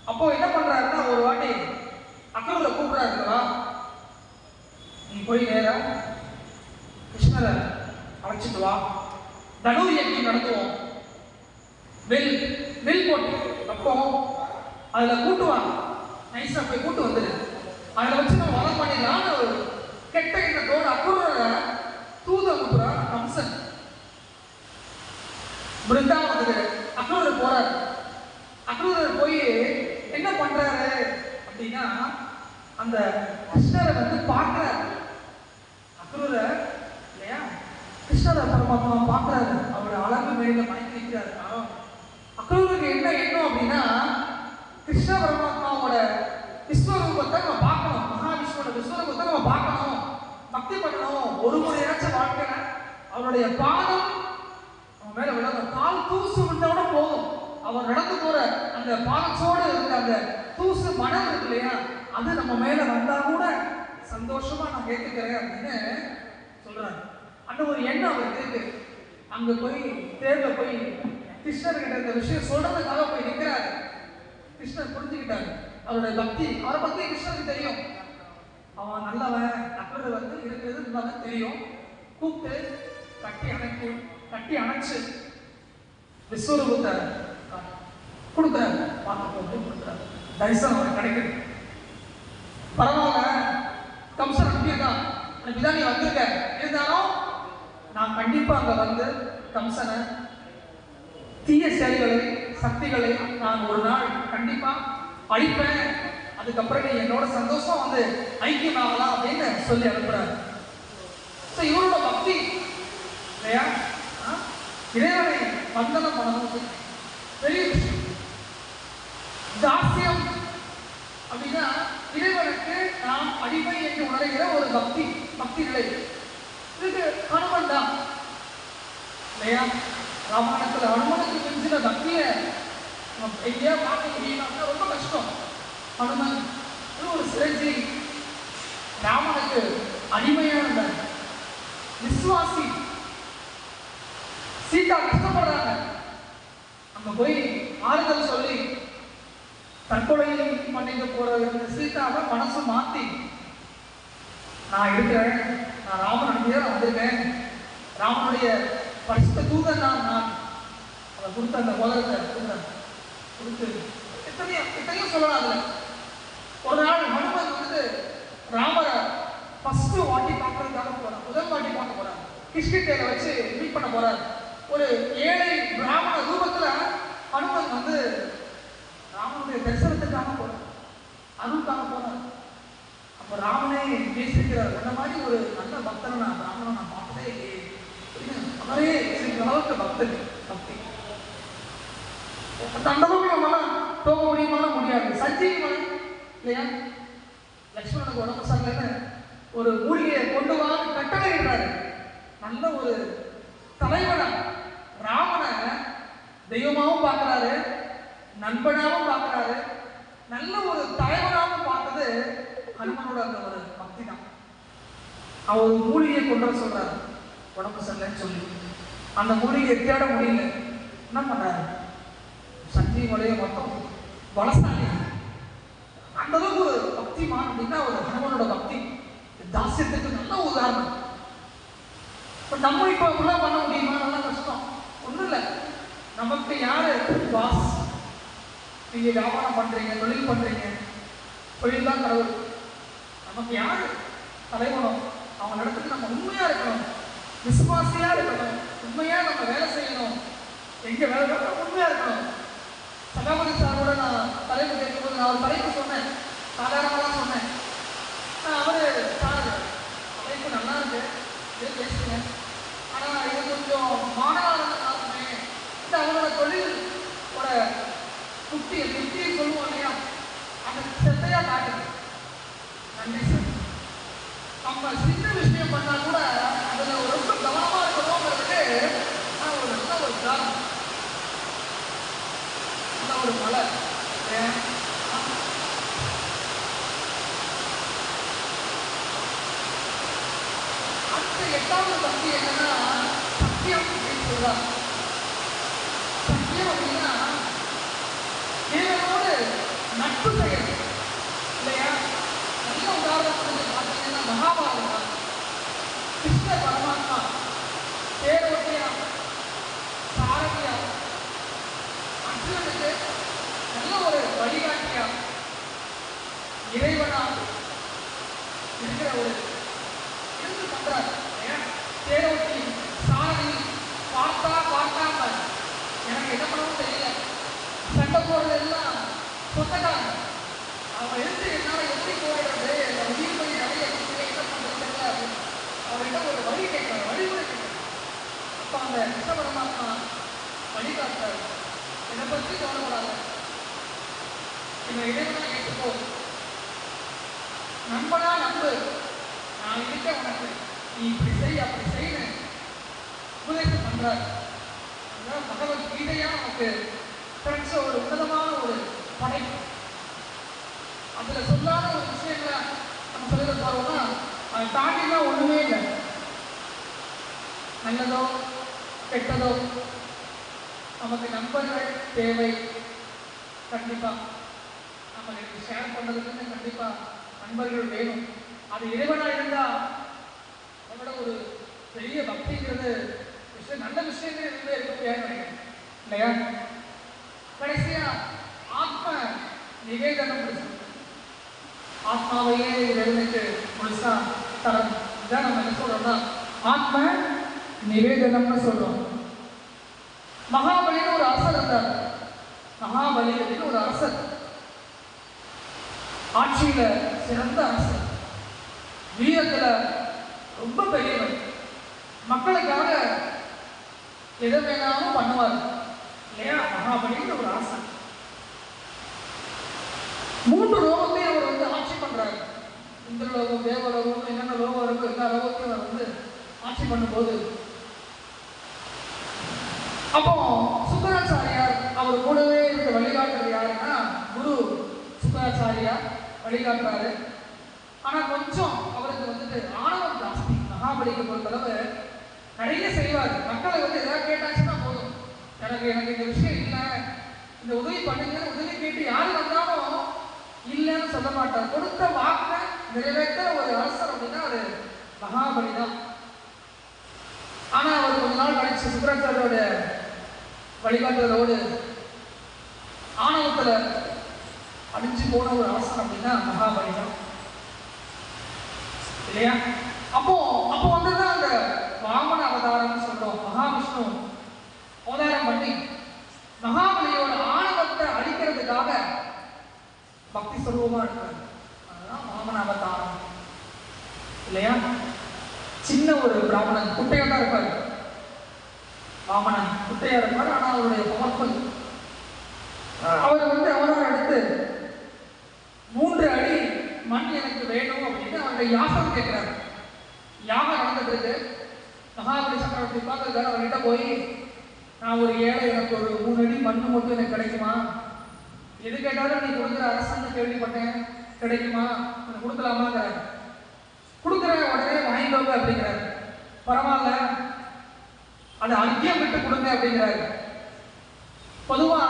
அப்போ என்ன பண்றாருன்னா, ஒரு வாட்டி அக்ரூரை கூப்பிடுறாருங்களா, நீ போய் நேரா கிருஷ்ணரை அழைச்சிட்டு வா, தனுர் யஜ்ஞம் நடத்துவோம், வில் போட்டு அப்போ அதுல கூட்டுவான், நைஸா போய் கூட்டு வந்துடு, அதுல வச்சு நம்ம வதம் பண்ணிடலாம்னு ஒரு கெட்ட எண்ணத்தோடு அக்ரூரை தூத அனுப்புறான் கம்சன். பிருந்தாவனத்துக்கு அக்ரூரர் போறாரு. அக்ரூரர் போய் என்ன பண்றாரு அப்படின்னா, அந்த கிருஷ்ணரை பார்க்கிறாரு. அக்ரூரர் இல்லையா, கிருஷ்ணரை பரமாத்மா பார்க்கிறாரு. அவரோட அழகு மேல மயங்கி நிற்கிறாரு. அக்ரூருக்கு என்ன எண்ணம் அப்படின்னா, கிருஷ்ண பரமாத்மாவோட விஸ்வரூபத்தை நம்ம பார்க்கணும், மகாவிஷ்ணுவோட விஸ்வரூபத்தை நம்ம பார்க்கணும், பக்தி பண்ணணும். ஒரு முறையாச்சும் வாழ்க்கையில அவருடைய பாதம் அவன் மேல விழாத கால் தூசு விட்டோட போதும். அவர் நடந்து போற அந்த பாதச்சோடு இருந்த அந்த தூசு மனம் இருக்கு இல்லையா, அது நம்ம மேல வந்தா கூட சந்தோஷமா நான் கேட்டுக்கிறேன் அப்படின்னு சொல்றாரு. அந்த ஒரு எண்ணம் அவருக்கு இருக்கு. அங்க போய் தேர்ல போய் கிருஷ்ணர்கிட்ட இந்த விஷயம் சொல்றதுக்காக போய் நிற்கிறாரு. கிருஷ்ணர் புரிஞ்சுக்கிட்டாரு அவருடைய பக்தி. அவரை பத்தி கிருஷ்ணருக்கு தெரியும். அவன் நல்லவன், அக்ரூரர் இருக்கிறது நல்லவன் தெரியும். கூப்பிட்டு கட்டி அணைச்சு விஸ்வரூபத்தை கொடுக்குறாரு. பார்த்து கொடுக்குறாரு. தரிசனம் அவருக்கு கிடைக்குது. பரவாயில்ல, கம்சன் அனுப்பியிருக்கான், அனுப்பிதான் நீ வந்திருக்க. இருந்தாலும் நான் கண்டிப்பா அங்க கம்சனை, தீய செயல்களை, சக்திகளை நான் ஒரு நாள் கண்டிப்பா அழிப்பேன். அதுக்கப்புறம் நீ என்னோட சந்தோஷம் ஐக்கியமாகலாம் அப்படின்னு சொல்லி அனுப்புறாரு. இவரோட பக்தி இல்லையா, இறைவனை வந்தனம் பண்ணணும் பெரிய விஷயம். தாசியம் அப்படின்னா இறைவனுக்கு நாம் அடிமை என்று உணர்கிற ஒரு பக்தி நிலை. இதுக்கு ஹனுமன் தான் இல்லையா, ராமாயணத்துல ஹனுமனுக்கு மிஞ்சின பக்தியை எங்கேயா பார்க்க முடியும்னா ரொம்ப கஷ்டம். ஹனுமன் ஒரு சிரஞ்சீவி அடிமையா இருந்தார். விசுவாசி. சீதா கஷ்டப்படுறாங்க. அங்க போய் ஆறுதல் சொல்லி தற்கொலை பண்ணிட்டு போற இந்த சீதாவை மனசு மாத்தி, நான் இருக்கிறேன், நான் ராமன் அனுப்பியா வந்திருக்கேன், ராமனுடைய பரிசுத்த தூதன் நான் அதை கொடுத்த அந்த மோதிரத்தை கொடுத்து எத்தனையும் சொல்லலாம். அதுல ஒரு நாள் ஹனுமன் வந்து ராமரை ஃபர்ஸ்ட் வாட்டி பார்க்கறதுக்காக போறான். முதல் வாட்டி பார்க்க போறான். கிஷ்கிந்தையில வச்சு மீட் பண்ண போறாரு. ஒரு ஏழை பிராமண ரூபத்துல ஹனுமன் வந்து ராமனுடைய தரிசனத்துக்காக போறார், அருளுக்காக போறார். அப்ப ராமனே பேசிக்கிறார், அந்த மாதிரி ஒரு நல்ல பக்தனை நான் ராமனை நான் பார்த்ததே இல்லையே. அவரே அளவுக்கு பக்தன் பக்தி அந்த அளவுக்கு நம்மளால போக முடியுமா? முடியாது. சஞ்சீவி இல்லையா, லட்சுமணனுக்கு உடம்பு சரியில்லைன்னு ஒரு மூலிகையை கொண்டு வா கட்டளையிடுறாரு. நல்ல ஒரு தலைவனா ராமனை தெய்வமாவும் பார்க்கிறாரு, நண்பனாவும் பார்க்கிறாரு, நல்ல ஒரு தலைவனாவும் பார்த்தது ஹனுமனோட அந்த ஒரு பக்தி தான். அவர் மூலிகையை கொண்டு வர சொல்றாரு உடம்பு சரியில்லைன்னு சொல்லி. அந்த மூலிகையை தேட முடியல. என்ன பண்ணாரு, சஞ்சீவி மலையை மொத்தம் பலசாலி. அந்த அளவுக்கு ஒரு பக்திமான் அப்படின்னா ஒரு ஹனுமனோட பக்தி தாசியத்துக்கு நல்ல உதாரணம். நம்ம இப்ப உள்ள பண்ண முடியுமா? நல்லா கஷ்டம். ஒண்ணும் இல்லை, நமக்கு யாரு பாஸ்? நீங்க வியாபாரம் பண்றீங்க, தொழில் பண்றீங்க, தொழில் தான் கடவுள். நமக்கு யாரு தலைவனும் அவங்க இடத்துக்கு நம்ம உண்மையா இருக்கணும், விசுவாசியா இருக்கணும், உண்மையா நம்ம வேலை செய்யணும். எங்க வேலை பார்க்க உண்மையா இருக்கணும். சகாபதி சாரோட நான் தலைப்பு கேட்கும்போது நான் ஒரு தலைப்பு சொன்னேன், சாதாரணமாக சொன்னேன். அவரு சார் தலைப்பு நல்லா இருக்கு, இது பேசுங்க, ஆனா இது கொஞ்சம் மாணவர்களுமே இந்த அவரோட தொழில் ஒரு குட்டியை சொல்லுவோம் இல்லையா, அந்த செத்தையா காட்டுது. நன்றி சார். நம்ம சின்ன விஷயம் பண்ணா கூட அதுல ரொம்ப கவனமா இருக்கணும்ங்கிறதுக்கு ஒரு நல்ல ஒரு காரணம். நல்ல ஒரு மலை அடுத்த 8வது பக்தி என்னன்னா சத்தியம் அப்படின்னு சொல்றாங்க. சத்தியம் அப்படின்னா தேவனோடு நட்பு செய்யறது இல்லையா. நல்ல உதாரணத்துக்கு பார்த்தீங்கன்னா மகாபாரதம். கிருஷ்ண பரமாத்மா தேரோட்டியா சாரதியா அர்ஜுனனுக்கு நல்ல ஒரு வழிகாட்டியா இறைவனா இருக்கிற ஒரு இருந்து பண்றாரு. தேரோட்டி சாரதி பார்த்தாம எனக்கு என்ன பண்ணவும் தெரியல, சண்டை போடுறது எல்லாம் சொந்தக்காரங்க, அவங்க இருந்து என்னால எப்படி போடுறது, உயிர் பணி நிறைய என்ன பண்றது அப்படின்னு அவர்கிட்ட ஒரு வழி கேட்கிறார், வழிமுறை கேட்கிறார். அப்ப அந்த கிருஷ்ண பரமாத்மா வழிகாட்டுறாரு, என்னை பற்றி கவலைப்படாத, என்னை இறைவனா ஏற்றுக்கோ, நண்பனா நம்பு, நான் இருக்க உனக்கு, நீ இப்படி செய் அப்படி செய்யு உபதேசம் பண்றாரு. பகவத்கீதையா நமக்கு கிடைச்ச ஒரு உன்னதமான ஒரு படைப்பு. அதுல சொல்லாத ஒரு விஷயங்களை நம்ம சொல்ல போறோம்னா அதை தாண்டிலாம் ஒண்ணுமே இல்லை. நல்லதோ கெட்டதோ நமக்கு நண்பர்கள் தேவை. கண்டிப்பா நம்ம ஷேர் பண்றதுக்குன்னு கண்டிப்பா நண்பர்கள் வேணும். அது இறைவனா இருந்தா அதோட ஒரு பெரிய பக்திங்கிறது விஷயம், நல்ல விஷயங்கள் எதுவுமே இருக்க முடியாது நினைக்கிறேன் இல்லையா. கடைசியா ஆத்ம நிவேதனம், ஆத்மாவையே இறைவனுக்கு முழுசா தரம். இதான் நம்ம என்ன சொல்றோம்னா ஆத்ம நிவேதனம்னு சொல்றோம். மகாபலின்னு ஒரு அரசர் இருந்தார். மகாபலி அப்படின்னு ஒரு அரசர், ஆட்சியில சிறந்த அரசர், வீரத்துல ரொம்ப பெரியவர், மக்களுக்காக எதை வேணாலும் பண்ணுவார் இல்லையா. மகாபலின்னு ஒரு அரசர் 3 லோகத்தையும் அவர் வந்து ஆட்சி பண்றாரு. இந்திரலோகம், தேவலோகம், என்னென்ன லோகம் இருக்கோ எல்லா லோகத்தையும் அவர் வந்து ஆட்சி பண்ணும்போது அப்போ சுக்கராச்சாரியார் அவர் கூடவே இருக்க வழிகாட்டுறது யாருன்னா குரு சுக்கராச்சாரியார் வழிகாட்டுறாரு. ஆனா கொஞ்சம் அவருக்கு இவருக்கு வந்துட்டு ஆணவம் ஜாஸ்தி. மகாபலிக்கு பொறுத்தளவு நிறைய செய்வார். மக்களை வந்து எதாவது கேட்டாச்சுன்னா போதும், எனக்கு இந்த விஷயம் இல்லை, இந்த உதவி பண்ணுங்க, உதவி கேட்டு யார் வந்தாலும் இல்லைன்னு சொல்ல மாட்டார். கொடுத்த வாக்கை நிறைவேற்ற ஒரு அரசர் அப்படின்னா ஒரு மகாபலி தான். ஆனா அவர் கொஞ்ச நாள் கழிச்சு சுக்கராச்சாரியோட வழிகாட்டுதலோடு ஆணவத்துல அழிஞ்சு போன ஒரு அரசன் அப்படின்னா மகாபலி தான் இல்லையா? அப்போ வந்துதான் அந்த வாமன அவதாரம்னு சொல்றோம். மகாவிஷ்ணு அவதாரம் பண்ணி மகாபலியோட ஆணவத்தை அழிக்கிறதுக்காக பக்தி சொல்வமா இருக்கிறார். அதுதான் வாமன அவதாரம் இல்லையா? சின்ன ஒரு பிராமணன் குட்டையா தான் இருப்பார். வாமனன் குட்டையா இருப்பார். ஆனா அவருடைய பவர்ஃபுல். அவர் வந்து அவரோட அடுத்து 3 அடி மண் எனக்கு வேணும் அப்படின்னு அவருடைய யாசம் கேட்கிறார். யாகம் நடந்துட்டு இருக்கு. மகாபலி சக்கரவர்த்தி பார்த்துருக்காரு. அவர்கிட்ட போய், நான் ஒரு ஏழை, எனக்கு ஒரு 3 அடி மண் மட்டும் எனக்கு கிடைக்குமா? எது கேட்டாலும் நீ கொடுக்குற அரசன்னு கேள்விப்பட்டேன், கிடைக்குமா? எனக்கு கொடுக்கலாமாங்கிறார். கொடுக்குற உடனே வாங்கிக்கோங்க அப்படிங்கிறாரு. பரவாயில்ல, அதை அர்க்கியம் விட்டு கொடுங்க அப்படிங்கிறாரு. பொதுவா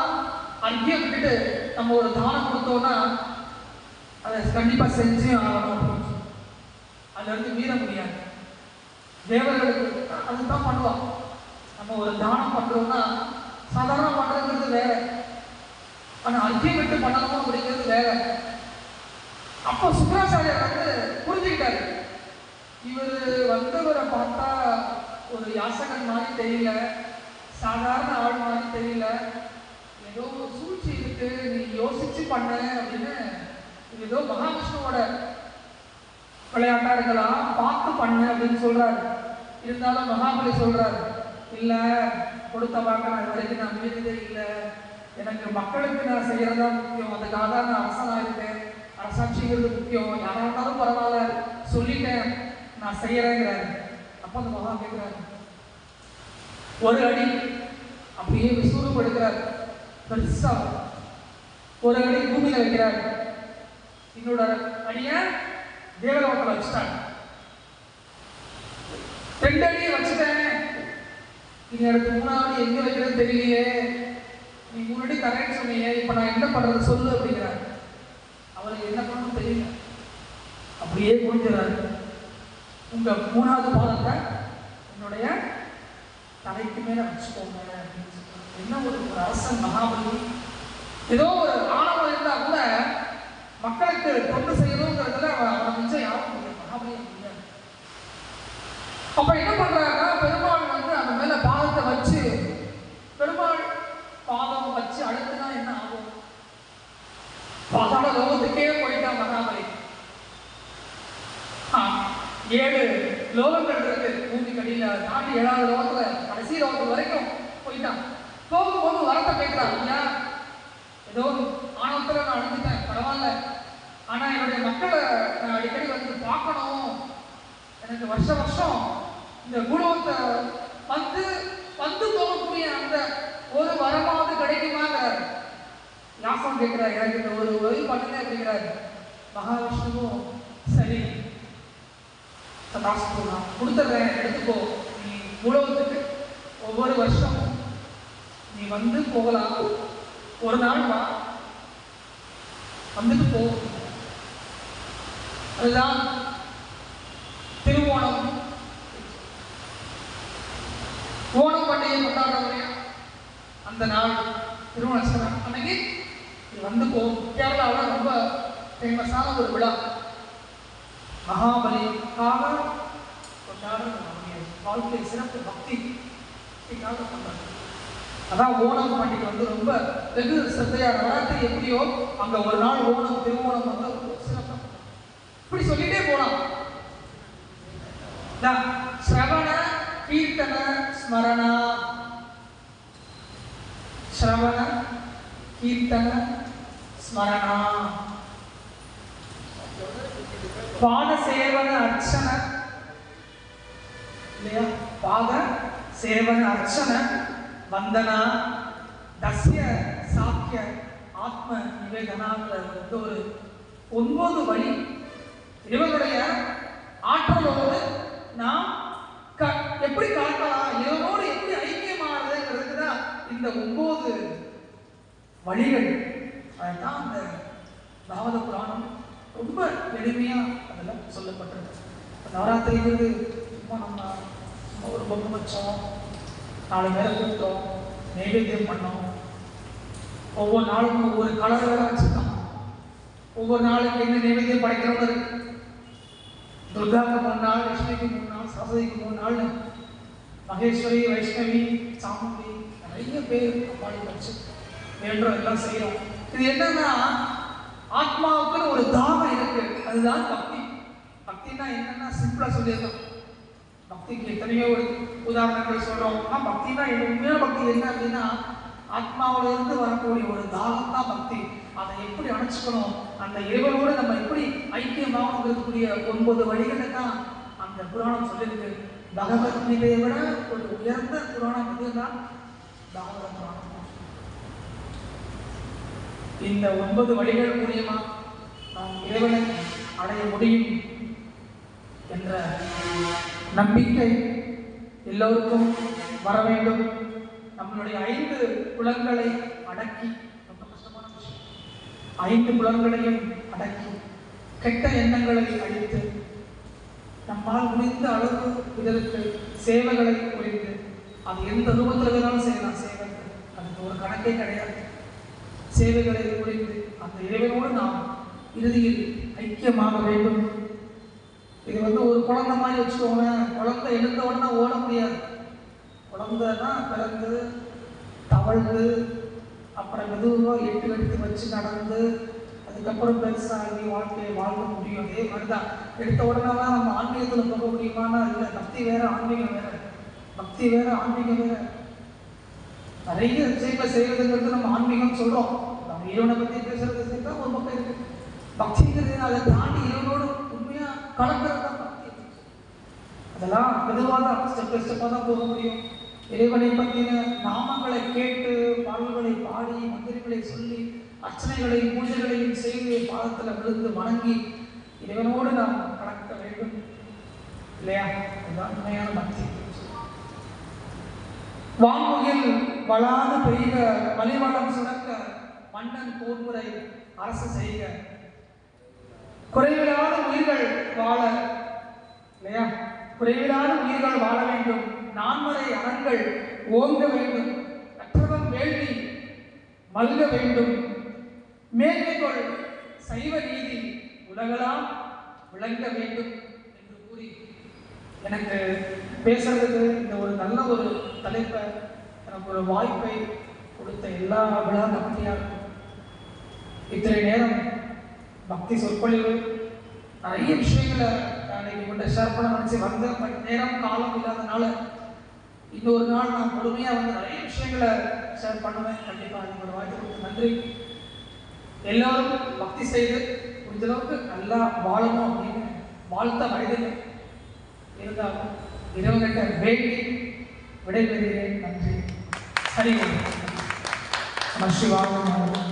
அர்க்கியம் விட்டுட்டு நம்ம ஒரு தானம் கொடுத்தோம்னா அதை கண்டிப்பா செஞ்சு ஆகணும். அதுல இருந்து மீற முடியாது. தேவர்களுக்கு அதுதான் பண்ணுவாங்க. நம்ம ஒரு தானம் பண்றோம்னா சாதாரண பண்றதுங்கிறது வேற, ஆனா அர்க்கியம் விட்டு பண்ணணும் அப்படிங்கிறது வேற. அப்போ சுக்கராச்சாரியர் வந்து புரிஞ்சுக்கிட்டாரு. இவர் வந்தவரை பார்த்தா ஒரு யாசகன் மாதிரி தெரியல, சாதாரண ஆள் மாதிரி தெரியல, ஏதோ ஒரு சூழ்ச்சி இருக்கு, நீ யோசிச்சு பண்ண அப்படின்னு. இது ஏதோ மகாவிஷ்ணுவோட விளையாட்டா இருக்கலாம், பார்த்து பண்ணு அப்படின்னு சொல்றாரு. இருந்தாலும் மகாபலி சொல்றாரு, இல்ல, கொடுத்த வாக்க நான் வரைக்கும் நான் மீறியதே இல்லை, எனக்கு மக்களுக்கு நான் செய்யறதா முக்கியம், அதுக்காக தான் நான் அரசனா இருக்கேன், அரசாட்சிங்கிறது முக்கியம், யாரா இருந்தாலும் பரவாயில்ல, சொல்லிட்டேன், நான் செய்யறேங்கிறாரு. அப்ப அந்த மகா கேட்கிறாரு, 1 அடி அப்படியே விஸ்வரூபம் எடுக்கிறார். பெருசா 1 அடி பூமியில வைக்கிறார். என்னோட அடிய தேவலோகத்தில் வச்சுட்டாங்க. 2 அடியை வச்சுட்டேன், இனி அடுத்து 3ஆவது அடி எங்க வைக்கிறது தெரியலையே, நீ 3 அடி தரேன்னு சொன்னீங்க, இப்ப நான் என்ன பண்றது சொல்லு அப்படிங்கிறார். அவருக்கு என்ன பண்ணணும் தெரியல. அப்படியே முடிஞ்சாரு. உங்க 3ஆவது பாதத்தை என்னுடைய தலைக்கு மேல வச்சுக்கோங்க அப்படின்னு சொல்றாரு. என்ன ஒரு அரசன் மகாபலி! ஏதோ ஒரு ஆணவம் இருந்தா கூட மக்களுக்கு தொண்டு செய்யணுங்கிறதுல அவனை மிச்சம் யாரும் முடியாது, மகாபலி முடியாது. அப்ப என்ன பண்றாருன்னா, பெருமாள் வந்து அந்த மேல பாதத்தை வச்சு, பெருமாள் பாதம் வச்சு அடுத்துனா என்ன ஆகும்? பாதாள லோகத்துக்கே போயிட்டான் மகாபலி. 7 லோகங்கள் இருக்கு பூமி கடியில தாண்டி 7ஆவது லோகத்துல கடைசி லோகத்து வரைக்கும் போயிட்டான். போகும்போது வரத்தை கேட்கிறான், ஐயா, ஏதோ ஆணவத்துல நான் அழுந்துட்டேன், பரவாயில்ல, ஆனா என்னுடைய மக்களை நான் அடிக்கடி வந்து பார்க்கணும், எனக்கு வருஷம் இந்த குலத்தை வந்து போகக்கூடிய அந்த ஒரு வரமாவது கிடைக்குமாங்கிறார். யாசம் கேட்கிறார், எனக்கு இந்த ஒரு உதவி பண்ணுங்க அப்படிங்கிறாரு. மகாவிஷ்ணுவும் சரி நான் கொடுத்துட்றேன், எடுத்துக்கோ, நீ உலகத்துக்கு ஒவ்வொரு வருஷமும் நீ வந்து போகலாம், ஒரு நாள் வா, வந்துட்டு போ. அதுதான் திருவோணம். ஓணம் பண்டிகை கொண்டாடுறவங்க அந்த நாள் திருவோணம் அன்னைக்கு வந்து போ. கேரளாவில் ரொம்ப ஃபேமஸான ஒரு விழா. மகாபலிக்காக கொண்டாட வாழ்க்கை சிறப்பு பக்தி கொண்டாடு. அதான் ஓணம் பண்டிகை வந்து ரொம்ப வெகு சிறப்பையான நவராத்திரி எப்படியோ அங்க ஒரு நாள் ஓணம் திருவோணம் வந்து சிறப்பு. இப்படி சொல்லிட்டே போலாம். ஸ்ரவண கீர்த்தன ஸ்மரணா, ஸ்ரவண கீர்த்தன ஸ்மரணா, பாத சேவன அர்ச்சன இல்லையா? பாத சேவன அர்ச்சன வந்தனா தஸ்ய சாக்கிய ஆத்ம நிவேதனாங்கிற ஒரு 9 வழி. இவருடைய ஆற்றலோடு நாம் எப்படி கலக்கலாம், இறைவனோடு எப்படி ஐக்கியமாகிறதுங்கிறதுக்கு தான் இந்த 9 வழிகள். அதுதான் அந்த பாகவத புராணம் ரொம்ப எளிமையா அதெல்லாம் சொல்லப்பட்டிருக்கு. நவராத்திரிங்கிறது சும்மா நம்ம ஒரு பொம்மை வச்சோம், 4 பேரை கூப்பிட்டோம், நைவேத்தியம் பண்ணோம், ஒவ்வொரு நாளும் ஒவ்வொரு கலர் வேற வச்சிருக்கோம், ஒவ்வொரு நாளுக்கு என்ன நைவேத்தியம் படைக்கிறவங்க இருக்கு. துர்காவுக்கு 3 நாள், லட்சுமிக்கு 3 நாள், சரஸ்வதிக்கு 3 நாள், மகேஸ்வரி, வைஷ்ணவி, சாமுண்டி, நிறைய பேர் அம்பாளி வச்சு வேண்டோம் எல்லாம் செய்யறோம். இது என்னன்னா ஆத்மாவுக்கு ஒரு தாகம் இருக்கு, அதுதான் பக்தி. பக்தினா என்னன்னா சிம்பிளா சொல்லிடலாம். பக்திக்கு எத்தனையோ ஒரு உதாரணங்கள் சொல்றோம். பக்தினா உண்மையான பக்தி என்ன அப்படின்னா ஆத்மாவில இருந்து வரக்கூடிய ஒரு தாகம் தான் பக்தி. அதை எப்படி அணைச்சுக்கணும், அந்த இறைவனோடு நம்ம எப்படி ஐக்கியமாக இருக்கக்கூடிய 9 வழிகளை தான் அந்த புராணம் சொல்லியிருக்கு. பகவத்கீதையை விட ஒரு உயர்ந்த புராணம் எதுதான் பாகவத புராணம். இந்த 9 வழிகள் மூலியமா நாம் இறைவனை அடைய முடியும் என்ற நம்பிக்கை எல்லோருக்கும் வர வேண்டும். நம்மளுடைய 5 புலன்களை அடக்கி, ரொம்ப கஷ்டமான விஷயம், 5 புலன்களையும் அடக்கி கெட்ட எண்ணங்களை அழித்து நம்மால் முடிந்த அளவு இதற்கு சேவைகளை புரிந்து, அது எந்த ரூபத்தில் வேணாலும் செய்யலாம். சேவைகள் அதுக்கு ஒரு கணக்கே கிடையாது. சேவைகளை புரிந்து அந்த இறைவனோடு நாம் இறுதியில் ஐக்கியமாக வேண்டும். இது ஒரு குழந்தை மாதிரி வச்சுக்கோங்க. குழந்தை எழுந்த உடனே ஓட முடியாது. குழந்தைன்னா பிறந்து தவழ்ந்து அப்புறம் மெதுவாக எடுத்து வச்சு நடந்து அதுக்கப்புறம் பெருசாகி வாழ்க்கையை வாழ முடியும். அதே மாதிரி தான் எடுத்த உடனே தான் நம்ம ஆன்மீகத்தில் போக முடியுமானா இல்லை. பக்தி வேற, ஆன்மீகம் வேற. பக்தி வேற, ஆன்மீகம் வேற. நிறைய விஷயங்களை செய்யறதுங்கிறது நம்ம ஆன்மீகம் சொல்றோம். நம்ம இறைவனை பற்றி பேசுறது சேர்த்தா ஒரு பக்கம் இருக்கு. பக்திங்கிறது அதை தாண்டி இறைவனோடு உண்மையா கலக்கிறது தான் பக்தி. அதெல்லாம் மெதுவாக தான் ஸ்டெப் பை ஸ்டெப்பாக தான் போக முடியும். இறைவனை பற்றின நாமங்களை கேட்டு, பாடல்களை பாடி, மந்திரங்களை சொல்லி, அர்ச்சனைகளையும் பூஜைகளையும் செய்து பாதத்தில் விழுந்து வணங்கி இறைவனோடு நாம் கலக்க வேண்டும் இல்லையா? அதுதான் உண்மையான பக்தி. வான்முகில் வளாது பெய்க, வலிவளம் சுரக்க, மன்னன் போர்முறை அரசு செய்க, குறைவில்லாத உயிர்கள் வாழ இல்லையா? குறைவில்லாத உயிர்கள் வாழ வேண்டும், நான்மறை அறங்கள் ஓங்க வேண்டும், கற்றவன் வேள்வி மல்க வேண்டும், மேன்மைகள் சைவ நீதி உலகெல்லாம் விளங்க வேண்டும் என்று கூறி எனக்கு பேசுறதுக்கு இந்த ஒரு நல்ல ஒரு தலைப்பை, எனக்கு ஒரு வாய்ப்பை கொடுத்த எல்லா விழா பக்தியாருக்கும், இத்தனை நேரம் பக்தி சொற்பொழிவு நிறைய விஷயங்களை இன்னைக்கு கொண்டு ஷேர் பண்ண நினச்சி வந்த நேரம் காலம் இல்லாதனால இன்னொரு நாள் நான் முழுமையாக நிறைய விஷயங்களை ஷேர் பண்ணுவேன். கண்டிப்பாக என்னோட வாய்ப்பு கொடுத்து நன்றி. எல்லாரும் பக்தி செய்து முடிஞ்ச அளவுக்கு நல்லா வாழணும் அப்படின்னு வாழ்த்த மனிதர்கள் இருந்தாலும் இறைவன்கிட்ட வேண்டி விடைபெறுகிறேன். நன்றி. ஹரி ஓம். நம சிவாய.